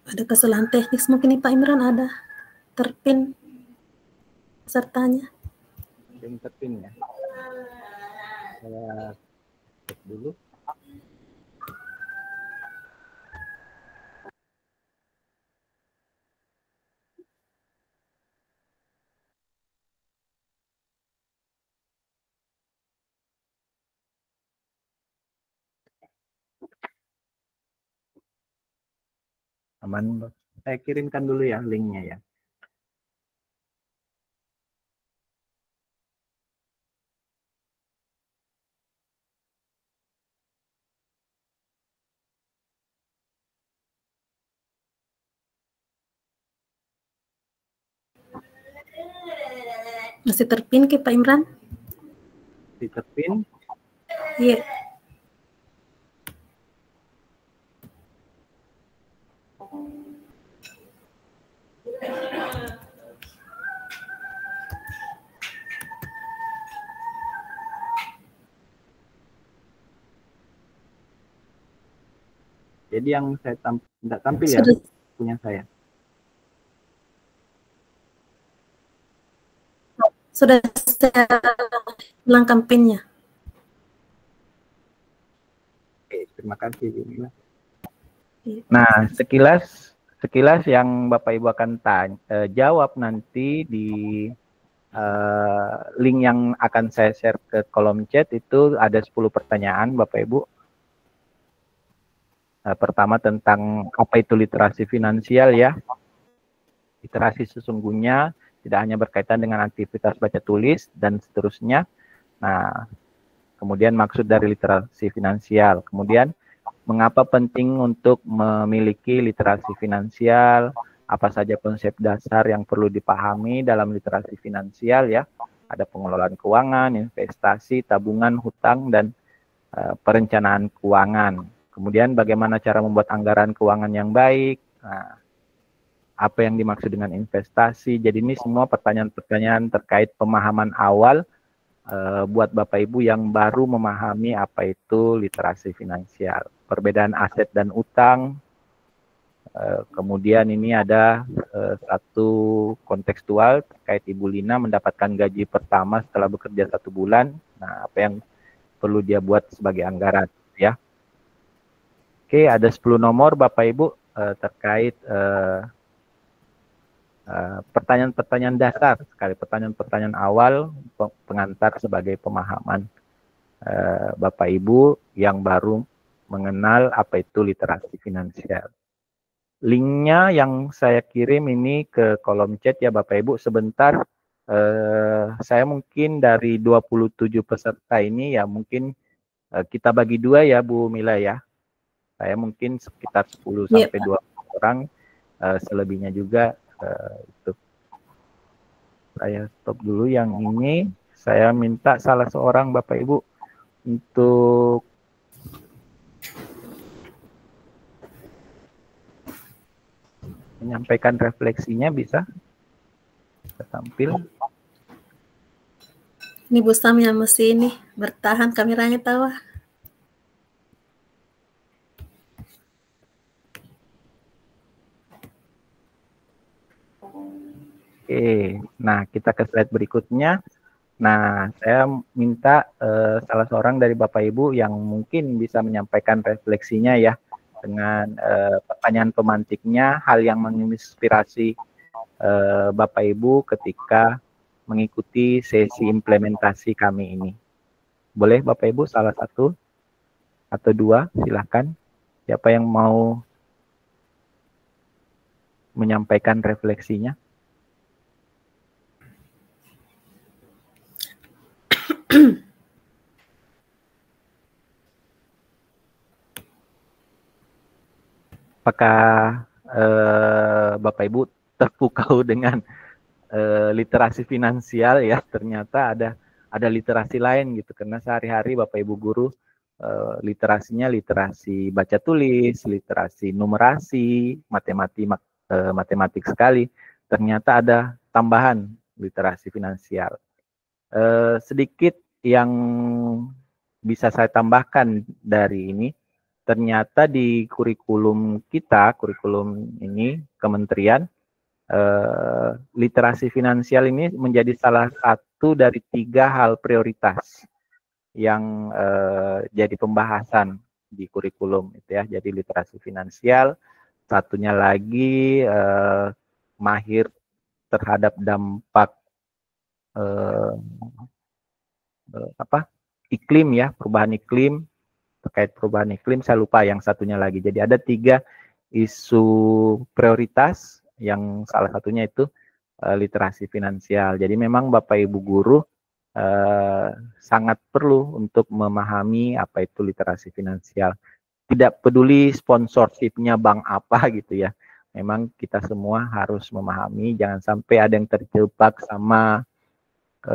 Ada kesalahan teknis mungkin nih Pak Imran, ada terpin pesertanya. Link terpin ya. Saya cek dulu. Aman, saya kirimkan dulu ya linknya ya. Masih terpin ke Pak Imran? Di terpin. Iya. Jadi yang saya tidak tampil ya punya saya. Sudah saya hilangkan pinnya. Oke, terima kasih. Nah, sekilas yang Bapak Ibu akan jawab nanti di link yang akan saya share ke kolom chat itu ada 10 pertanyaan Bapak Ibu. Pertama tentang apa itu literasi finansial ya. Literasi sesungguhnya tidak hanya berkaitan dengan aktivitas baca tulis dan seterusnya. Nah, kemudian maksud dari literasi finansial. Kemudian mengapa penting untuk memiliki literasi finansial, apa saja konsep dasar yang perlu dipahami dalam literasi finansial ya. Ada pengelolaan keuangan, investasi, tabungan, hutang, dan perencanaan keuangan. Kemudian bagaimana cara membuat anggaran keuangan yang baik, nah, apa yang dimaksud dengan investasi. Jadi ini semua pertanyaan-pertanyaan terkait pemahaman awal buat Bapak Ibu yang baru memahami apa itu literasi finansial. Perbedaan aset dan utang. Kemudian ini ada satu kontekstual terkait Ibu Lina mendapatkan gaji pertama setelah bekerja 1 bulan. Nah, apa yang perlu dia buat sebagai anggaran ya. Oke, ada 10 nomor Bapak Ibu terkait pertanyaan-pertanyaan dasar sekali, pertanyaan-pertanyaan awal pengantar sebagai pemahaman Bapak Ibu yang baru mengenal apa itu literasi finansial. Linknya yang saya kirim ini ke kolom chat ya Bapak Ibu. Sebentar, saya mungkin dari 27 peserta ini ya mungkin kita bagi 2 ya Bu Mila ya. Saya mungkin sekitar 10 sampai 20 orang, selebihnya juga itu. Saya stop dulu yang ini. Saya minta salah seorang Bapak Ibu untuk menyampaikan refleksinya, bisa tampil. Ini Bu Sam yang mesti ini bertahan kameranya tahu. Oke, nah kita ke slide berikutnya. Nah, saya minta salah seorang dari Bapak Ibu yang mungkin bisa menyampaikan refleksinya ya dengan pertanyaan pemantiknya, hal yang menginspirasi Bapak Ibu ketika mengikuti sesi implementasi kami ini. Boleh Bapak Ibu salah satu atau dua, silakan. Siapa yang mau menyampaikan refleksinya? Apakah Bapak Ibu terpukau dengan literasi finansial ya? Ternyata ada literasi lain gitu, karena sehari-hari Bapak Ibu guru literasinya literasi baca tulis, literasi numerasi, matematik sekali. Ternyata ada tambahan literasi finansial. Sedikit yang bisa saya tambahkan dari ini, ternyata di kurikulum kita, kurikulum ini kementerian, literasi finansial ini menjadi salah satu dari 3 hal prioritas yang jadi pembahasan di kurikulum itu ya. Jadi literasi finansial, satunya lagi mahir terhadap dampak iklim ya, perubahan iklim, terkait perubahan iklim, saya lupa yang satunya lagi. Jadi ada 3 isu prioritas yang salah satunya itu literasi finansial. Jadi memang Bapak Ibu guru sangat perlu untuk memahami apa itu literasi finansial. Tidak peduli sponsorshipnya bank apa gitu ya. Memang kita semua harus memahami, jangan sampai ada yang terjebak sama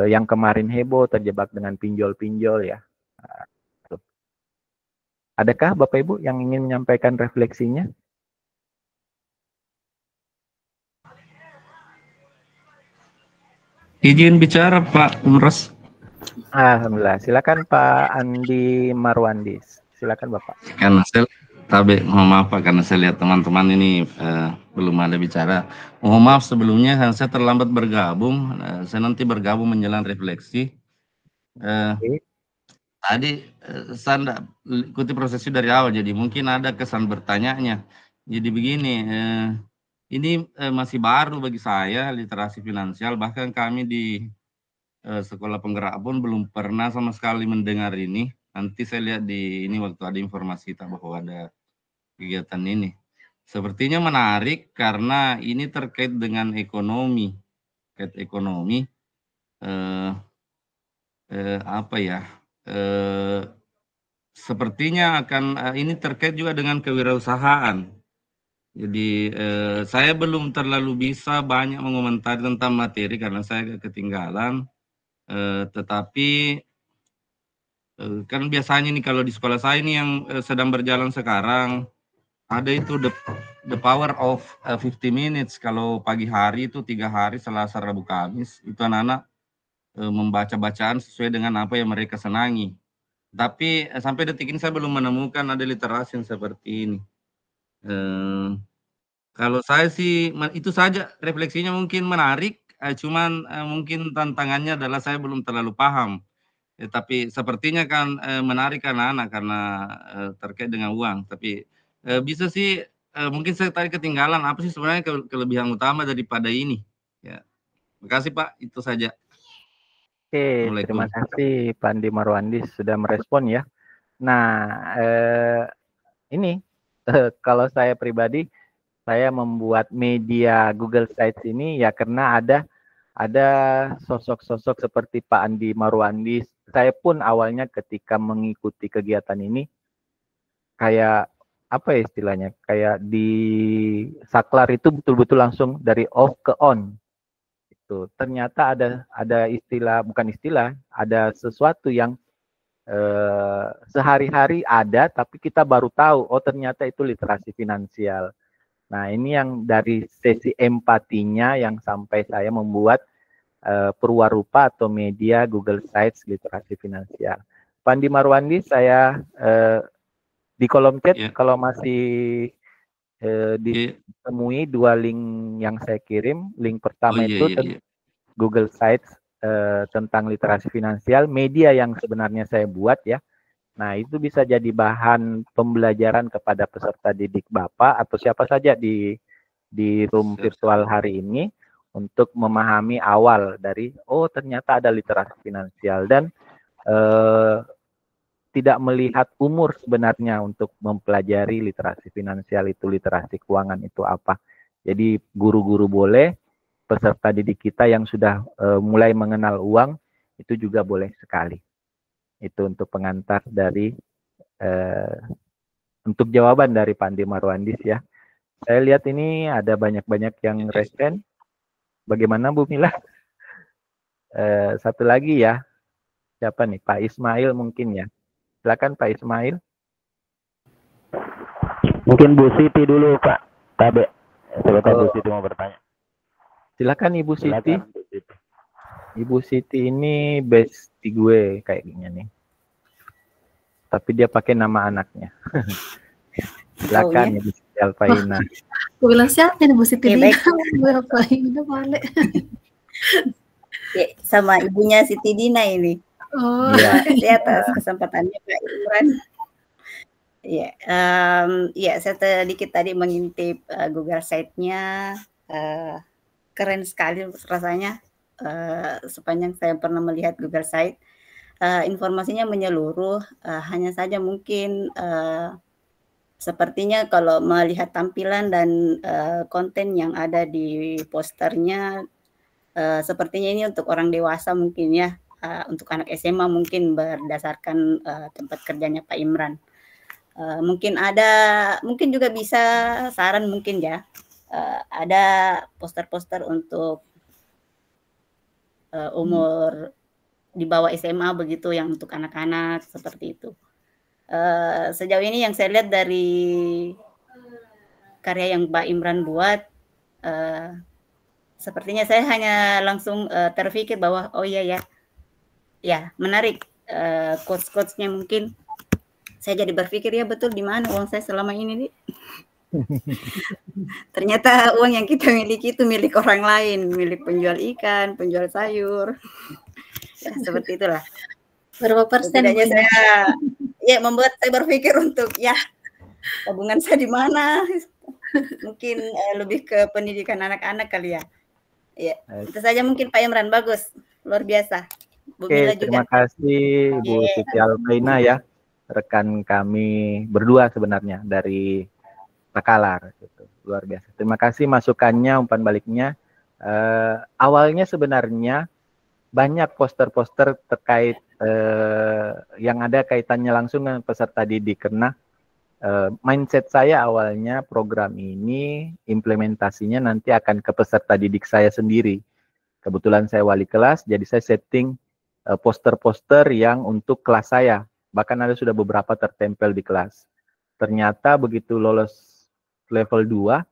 yang kemarin heboh, terjebak dengan pinjol-pinjol ya. Adakah Bapak Ibu yang ingin menyampaikan refleksinya? Izin bicara Pak Umros. Alhamdulillah, silakan Pak Andi Marwandis. Silakan Bapak. Karena saya mohon maaf Pak, karena saya lihat teman-teman ini belum ada bicara. Mohon maaf sebelumnya karena saya terlambat bergabung. Saya nanti bergabung menjelang refleksi. Tadi saya tidak ikuti prosesnya dari awal, jadi mungkin ada kesan bertanyanya. Jadi begini, ini masih baru bagi saya literasi finansial, bahkan kami di sekolah penggerak pun belum pernah sama sekali mendengar ini. Nanti saya lihat di ini waktu ada informasi bahwa ada kegiatan ini. Sepertinya menarik karena ini terkait dengan ekonomi. Terkait ekonomi, sepertinya akan ini terkait juga dengan kewirausahaan. Jadi saya belum terlalu bisa banyak mengomentari tentang materi karena saya ketinggalan. Tetapi kan biasanya nih kalau di sekolah saya ini yang sedang berjalan sekarang ada itu the power of 50 minutes. Kalau pagi hari itu 3 hari Selasa, Rabu, Kamis itu anak-anak membaca bacaan sesuai dengan apa yang mereka senangi. Tapi sampai detik ini saya belum menemukan ada literasi yang seperti ini. Kalau saya sih itu saja refleksinya, mungkin menarik, cuman mungkin tantangannya adalah saya belum terlalu paham. Tapi sepertinya kan menarik anak-anak karena terkait dengan uang. Tapi bisa sih mungkin saya tadi ketinggalan apa sih sebenarnya kelebihan utama daripada ini. Ya, makasih Pak, itu saja. Oke, terima kasih Pak Andi Marwandis sudah merespon ya. Nah, ini kalau saya pribadi, saya membuat media Google Sites ini ya karena ada sosok-sosok seperti Pak Andi Marwandis. Saya pun awalnya ketika mengikuti kegiatan ini kayak apa ya istilahnya, kayak di saklar itu betul-betul langsung dari off ke on. Itu ternyata ada istilah, bukan istilah, ada sesuatu yang sehari-hari ada tapi kita baru tahu, oh ternyata itu literasi finansial. Nah, ini yang dari sesi empatinya yang sampai saya membuat Purwarupa atau media Google Sites literasi finansial. Pak Andi Marwandi, saya di kolom chat kalau masih ditemui 2 link yang saya kirim. Link pertama iya, itu iya. Google Sites tentang literasi finansial, media yang sebenarnya saya buat ya. Nah, itu bisa jadi bahan pembelajaran kepada peserta didik Bapak atau siapa saja di room virtual hari ini untuk memahami awal dari, oh ternyata ada literasi finansial, dan tidak melihat umur sebenarnya untuk mempelajari literasi finansial itu, literasi keuangan itu apa. Jadi guru-guru boleh, peserta didik kita yang sudah mulai mengenal uang itu juga boleh sekali. Itu untuk pengantar dari untuk jawaban dari Pak Andi Marwandis ya. Saya lihat ini ada banyak-banyak yang resen. Bagaimana Bu Mila? Satu lagi ya. Siapa nih? Pak Ismail mungkin ya. Silakan Pak Ismail. Mungkin Bu Siti dulu Pak Tabe. Silakan Bu Siti mau bertanya. Silakan Ibu Siti. Ibu Siti ini bestie gue kayaknya nih. Tapi dia pakai nama anaknya. Silakan Ibu Siti Alfaina. Gue bilang siapa nih Bu Siti Dina? Gue Alfaina balik. Ya, sama ibunya Siti Dina ini. Oh. Terima kasih atas kesempatannya Pak Imran. Ya, ya saya sedikit tadi mengintip Google Site-nya. Keren sekali rasanya. Sepanjang saya pernah melihat Google Site, informasinya menyeluruh. Hanya saja mungkin sepertinya kalau melihat tampilan dan konten yang ada di posternya, sepertinya ini untuk orang dewasa mungkin ya. Untuk anak SMA mungkin berdasarkan tempat kerjanya Pak Imran. Mungkin juga bisa saran mungkin ya. Ada poster-poster untuk umur di bawah SMA begitu, yang untuk anak-anak seperti itu. Sejauh ini yang saya lihat dari karya yang Pak Imran buat, sepertinya saya hanya langsung terpikir bahwa oh iya ya menarik, quotes-quotesnya mungkin. Saya jadi berpikir ya betul, di mana uang saya selama ini nih. Ternyata uang yang kita miliki itu milik orang lain, milik penjual ikan, penjual sayur. Ya, seperti itulah. Berapa persen? Saya membuat saya berpikir untuk ya tabungan saya di mana. Mungkin lebih ke pendidikan anak-anak kali ya. Ya, itu saja mungkin Pak Imran, bagus, luar biasa. Bu Mila juga. Terima kasih Bu Siti Alfaina ya, rekan kami berdua sebenarnya dari Takalar, gitu. Luar biasa. Terima kasih masukannya, umpan baliknya. Awalnya sebenarnya banyak poster-poster terkait yang ada kaitannya langsung dengan peserta didik, karena mindset saya awalnya program ini implementasinya nanti akan ke peserta didik saya sendiri. Kebetulan saya wali kelas, jadi saya setting poster-poster yang untuk kelas saya. Bahkan ada sudah beberapa tertempel di kelas. Ternyata begitu lolos level 2,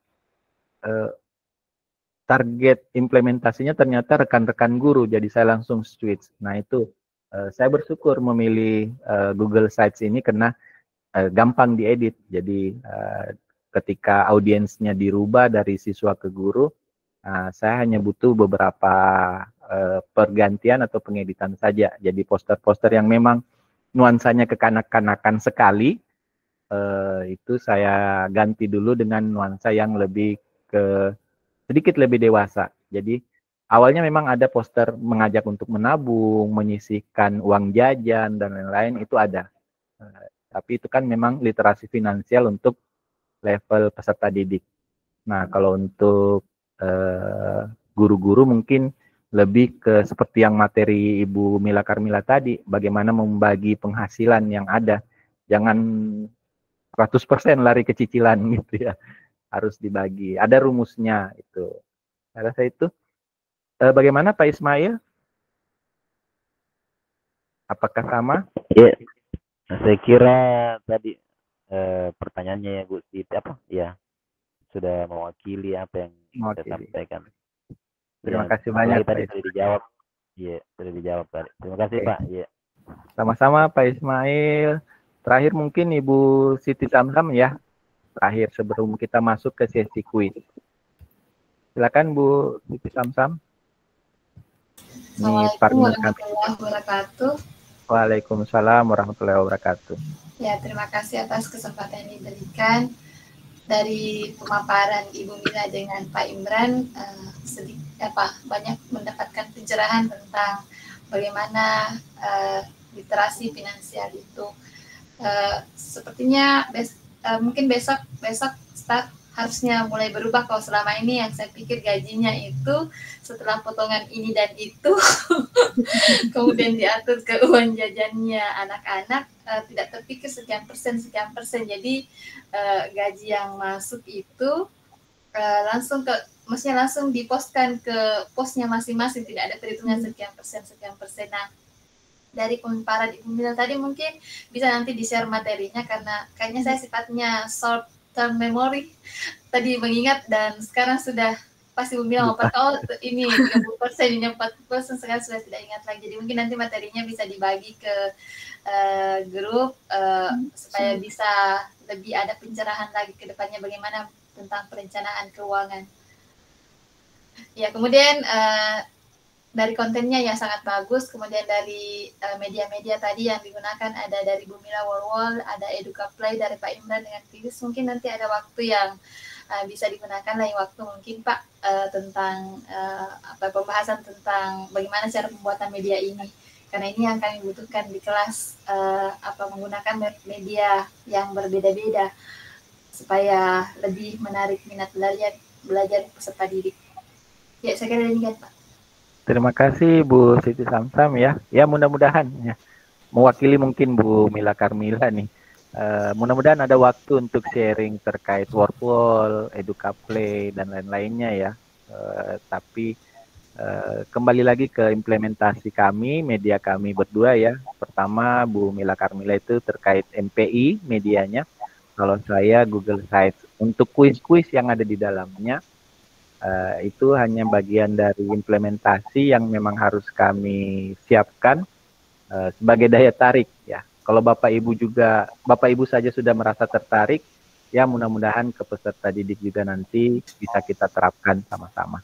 target implementasinya ternyata rekan-rekan guru, jadi saya langsung switch. Nah itu saya bersyukur memilih Google Sites ini karena gampang diedit. Jadi ketika audiensnya dirubah dari siswa ke guru, saya hanya butuh beberapa pergantian atau pengeditan saja. Jadi poster-poster yang memang nuansanya kekanak-kanakan sekali, itu saya ganti dulu dengan nuansa yang lebih sedikit lebih dewasa. Jadi awalnya memang ada poster mengajak untuk menabung, menyisihkan uang jajan dan lain-lain, itu ada. Tapi itu kan memang literasi finansial untuk level peserta didik. Nah kalau untuk guru-guru mungkin lebih ke seperti yang materi Ibu Mila Karmila tadi, bagaimana membagi penghasilan yang ada. Jangan 100% lari ke cicilan gitu ya, harus dibagi, ada rumusnya itu. Saya rasa itu. Bagaimana Pak Ismail? Apakah sama? Ya, saya kira tadi pertanyaannya ya Bu Siti ya sudah mewakili apa yang saya sampaikan. Terima kasih banyak tadi sudah dijawab. Iya, sudah dijawab tadi. Terima kasih Pak. Iya. Sama-sama Pak Ismail. Terakhir mungkin Ibu Siti Samsam ya. terakhir sebelum kita masuk ke sesi kuis. Silakan Bu Siti Samsam. Assalamualaikum warahmatullahi wabarakatuh. Waalaikumsalam warahmatullahi wabarakatuh. Ya, terima kasih atas kesempatan yang diberikan. Dari pemaparan Ibu Mila dengan Pak Imran, banyak mendapatkan pencerahan tentang bagaimana literasi finansial itu. Sepertinya mungkin besok start harusnya mulai berubah. Kalau selama ini yang saya pikir gajinya itu setelah potongan ini dan itu kemudian diatur ke uang jajannya anak-anak, tidak terpikir sekian persen. Jadi gaji yang masuk itu maksudnya langsung diposkan ke posnya masing-masing, tidak ada perhitungan sekian persen. Nah, dari pemaparan Ibu Mila tadi mungkin bisa nanti di-share materinya, karena kayaknya saya sifatnya short term memory tadi mengingat, dan sekarang sudah pasti Ibu Mila ini 30%, ini 40%, sekarang sudah tidak ingat lagi. Jadi mungkin nanti materinya bisa dibagi ke grup supaya bisa lebih ada pencerahan lagi ke depannya bagaimana tentang perencanaan keuangan. Ya, kemudian dari kontennya yang sangat bagus, kemudian dari media-media tadi yang digunakan ada dari Bu Mila Wolwol, ada EducaPlay dari Pak Imran dengan Filis. Mungkin nanti ada waktu yang bisa digunakan lain waktu mungkin Pak tentang pembahasan tentang bagaimana cara pembuatan media ini, karena ini yang kami butuhkan di kelas, menggunakan media yang berbeda-beda supaya lebih menarik minat belajar peserta didik. Ya, saya kira demikian Pak. Terima kasih Bu Siti Samsam ya. Ya, mudah-mudahan ya, mewakili mungkin Bu Mila Karmila nih. Mudah-mudahan ada waktu untuk sharing terkait Workwall, EducaPlay dan lain-lainnya ya. Tapi kembali lagi ke implementasi kami, media kami berdua ya. Pertama Bu Mila Karmila itu terkait MPI medianya. Kalau saya Google Sites. Untuk kuis-kuis yang ada di dalamnya, itu hanya bagian dari implementasi yang memang harus kami siapkan sebagai daya tarik ya. Kalau Bapak Ibu saja sudah merasa tertarik, ya mudah-mudahan ke peserta didik juga nanti bisa kita terapkan sama-sama.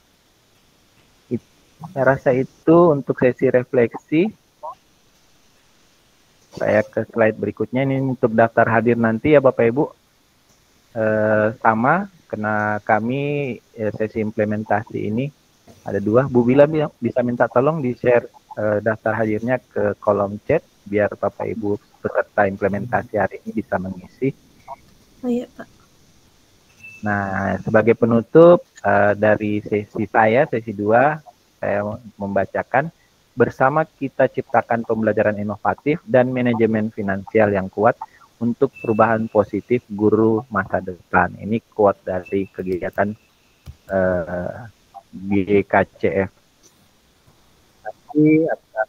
Saya rasa itu untuk sesi refleksi. Saya ke slide berikutnya, ini untuk daftar hadir nanti ya Bapak Ibu. Sama, karena kami sesi implementasi ini ada 2. Bu Bila bisa minta tolong di-share daftar hadirnya ke kolom chat biar Bapak Ibu peserta implementasi hari ini bisa mengisi. Oh iya Pak. Nah, sebagai penutup dari sesi saya, sesi 2, saya membacakan, bersama kita ciptakan pembelajaran inovatif dan manajemen finansial yang kuat untuk perubahan positif guru masa depan. Ini quote dari kegiatan BKCF. Tapi atas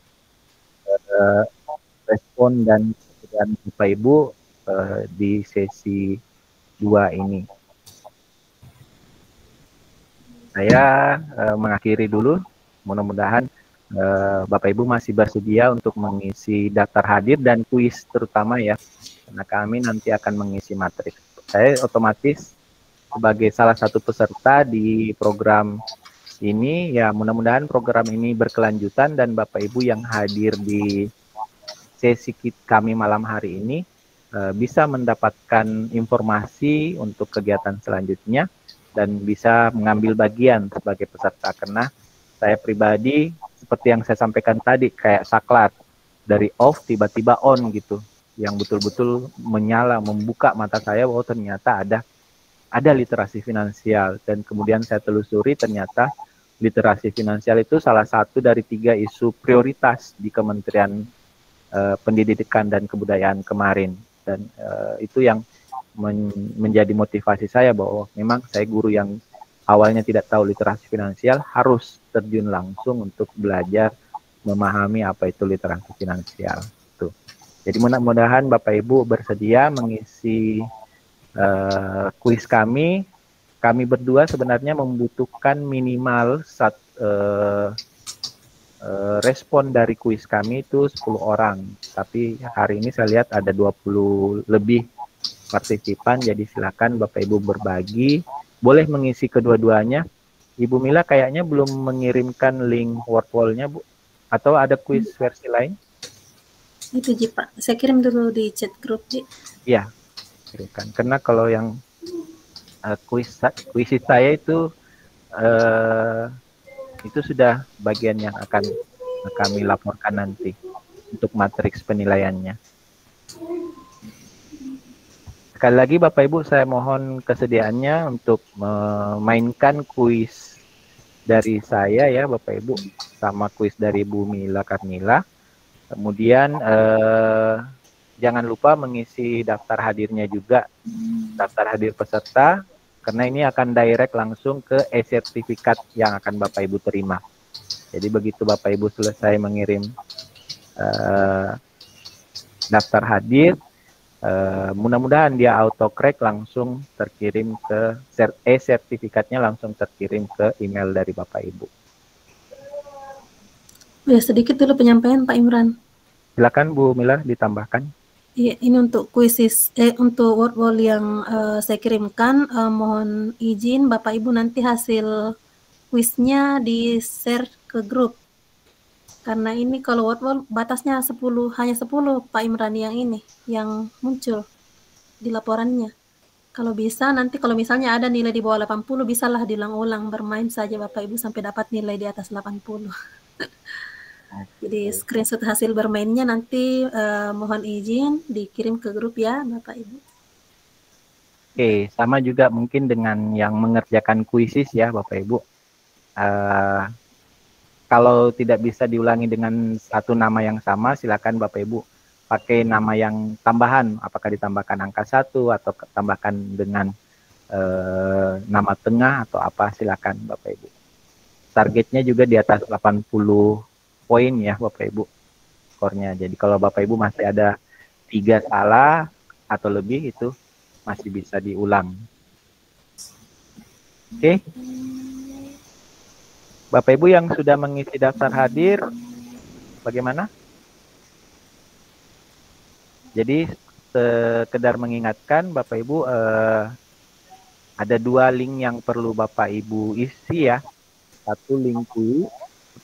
respon dan Bapak Ibu di sesi 2 ini. Saya mengakhiri dulu. Mudah-mudahan Bapak Ibu masih bersedia untuk mengisi daftar hadir dan kuis terutama ya. Karena kami nanti akan mengisi materi. Saya otomatis sebagai salah satu peserta di program ini, ya mudah-mudahan program ini berkelanjutan dan Bapak Ibu yang hadir di sesi kami malam hari ini bisa mendapatkan informasi untuk kegiatan selanjutnya dan bisa mengambil bagian sebagai peserta. Karena saya pribadi, seperti yang saya sampaikan tadi, kayak saklar, dari off tiba-tiba on gitu, yang betul-betul menyala, membuka mata saya bahwa ternyata ada literasi finansial. Dan kemudian saya telusuri, ternyata literasi finansial itu salah satu dari 3 isu prioritas di Kementerian Pendidikan dan Kebudayaan kemarin. Dan itu yang menjadi motivasi saya bahwa memang saya guru yang awalnya tidak tahu literasi finansial harus terjun langsung untuk belajar memahami apa itu literasi finansial. Tuh. Jadi mudah-mudahan Bapak Ibu bersedia mengisi kuis kami. Kami berdua sebenarnya membutuhkan minimal respon dari kuis kami itu 10 orang. Tapi hari ini saya lihat ada 20 lebih partisipan, jadi silakan Bapak Ibu berbagi. Boleh mengisi kedua-duanya. Ibu Mila kayaknya belum mengirimkan link word wall-nya, Bu. Atau ada kuis versi lain? Itu Ji Pak, saya kirim dulu di chat grup Ji. Iya, kirimkan. Karena kalau yang kuis saya itu sudah bagian yang akan kami laporkan nanti untuk matriks penilaiannya. Sekali lagi Bapak Ibu, saya mohon kesediaannya untuk memainkan kuis dari saya ya Bapak Ibu, sama kuis dari Bu Mila Karmila. Kemudian jangan lupa mengisi daftar hadirnya juga, daftar hadir peserta, karena ini akan direct langsung ke e-sertifikat yang akan Bapak Ibu terima. Jadi begitu Bapak Ibu selesai mengirim daftar hadir, mudah-mudahan dia auto-correct langsung terkirim ke e-sertifikatnya, langsung terkirim ke email dari Bapak Ibu. Ya, sedikit dulu penyampaian Pak Imran. Silakan Bu Mila ditambahkan. Iya, ini untuk kuisis untuk word wall yang saya kirimkan, mohon izin Bapak Ibu nanti hasil kuisnya di-share ke grup. Karena ini kalau word wall batasnya 10, hanya 10 Pak Imran yang muncul di laporannya. Kalau bisa nanti kalau misalnya ada nilai di bawah 80, bisalah diulang-ulang, bermain saja Bapak Ibu sampai dapat nilai di atas 80. Jadi screenshot hasil bermainnya nanti mohon izin dikirim ke grup ya Bapak Ibu. Oke, sama juga mungkin dengan yang mengerjakan kuisis ya Bapak Ibu. Kalau tidak bisa diulangi dengan satu nama yang sama, silakan Bapak Ibu pakai nama yang tambahan, apakah ditambahkan angka 1 atau tambahkan dengan nama tengah atau apa, silakan Bapak Ibu. Targetnya juga di atas 80 poin ya Bapak Ibu skornya. Jadi kalau Bapak Ibu masih ada 3 salah atau lebih, itu masih bisa diulang. Oke. Bapak Ibu yang sudah mengisi daftar hadir, bagaimana? Jadi sekedar mengingatkan Bapak Ibu, ada 2 link yang perlu Bapak Ibu isi ya. Satu link kuis,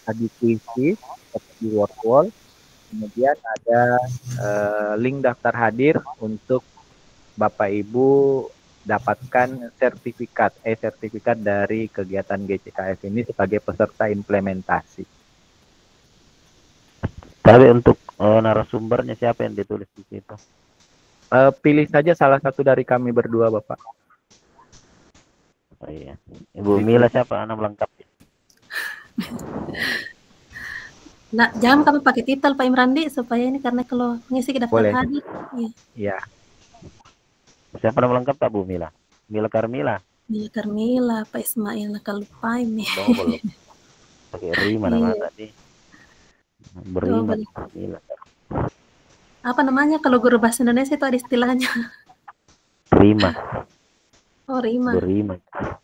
tadi kuisis, di word wall. Kemudian ada link daftar hadir untuk Bapak Ibu dapatkan sertifikat, sertifikat dari kegiatan GCKF ini sebagai peserta implementasi. Tapi untuk narasumbernya siapa yang ditulis di situ? Pilih saja salah satu dari kami berdua, Bapak. Oh iya. Ibu Mila siapa? Anak lengkap. Nah, jangan kamu pakai titel Pak Imrandi supaya ini, karena kalau mengisi daftar hadir. Iya. Siapa nama lengkap tak Bu Mila? Mila Karmila. Mila Karmila, Pak Ismail nakal lupa ini. Double. Pakai Rima nama tadi. Berima Mila. Apa namanya kalau guru bahasa Indonesia itu ada istilahnya? Rima. Oh, Rima. Berima.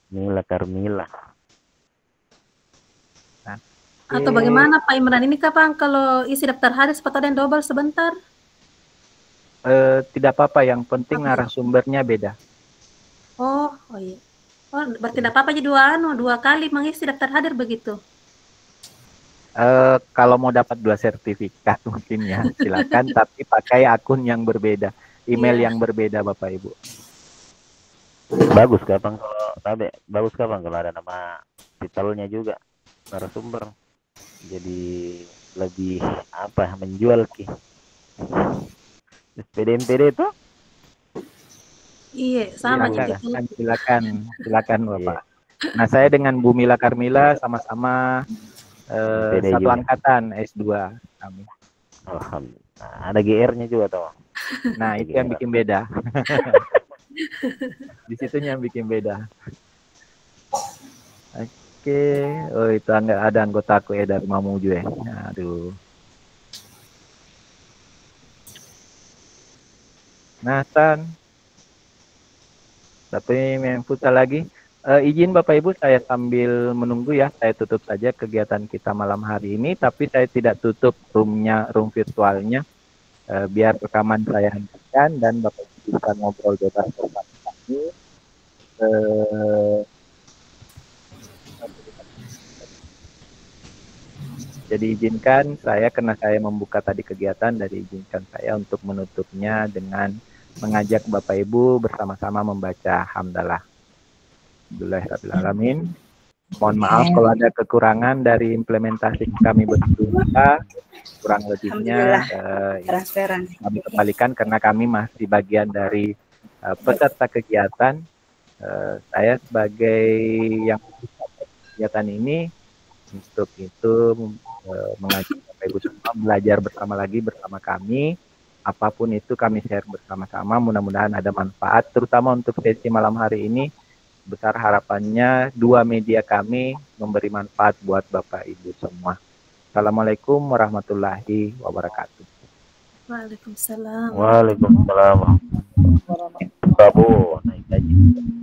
Mila Karmila. Atau bagaimana Pak Imran, ini kapan kalau isi daftar hadir sempat ada yang double sebentar? Tidak apa-apa, yang penting narasumbernya beda. Oh iya. Oh, berarti tidak apa-apa, jadi dua kali mengisi daftar hadir begitu. Kalau mau dapat 2 sertifikat mungkin ya, silakan, tapi pakai akun yang berbeda, email yang berbeda Bapak Ibu. Bagus kapan kalau ada nama titelnya juga narasumber. Jadi lebih menjual ki. SPD itu? Iya, sama juga. Silakan Bapak. Nah, saya dengan Bu Mila Karmila sama-sama satu angkatan S2 kami. Alhamdulillah. Ada GR-nya juga toh. Nah, itu yang bikin beda. Di situnya yang bikin beda. Oke, oh itu ada anggotaku ya dari Mamuju ya. Aduh. Nathan. Tapi main futsal lagi. Izin Bapak Ibu, saya sambil menunggu ya, saya tutup saja kegiatan kita malam hari ini, tapi saya tidak tutup room virtualnya, biar rekaman saya hentikan dan Bapak Ibu bisa ngobrol bebas bersama kami. Jadi izinkan saya, karena saya membuka tadi kegiatan, dari izinkan saya untuk menutupnya dengan mengajak Bapak Ibu bersama-sama membaca hamdalah. Alhamdulillahirrahmanirrahim. Mohon maaf kalau ada kekurangan dari implementasi kami berdua, kurang lebihnya kami kembalikan karena kami masih bagian dari peserta kegiatan. Saya sebagai yang kegiatan ini untuk itu mengajak Bapak Ibu semua belajar bersama kami. Apapun itu kami share bersama-sama, mudah-mudahan ada manfaat, terutama untuk sesi malam hari ini. Besar harapannya dua media kami memberi manfaat buat Bapak Ibu semua. Assalamualaikum warahmatullahi wabarakatuh. Waalaikumsalam. Waalaikumsalam warahmatullahi wabarakatuh. Naik gaji.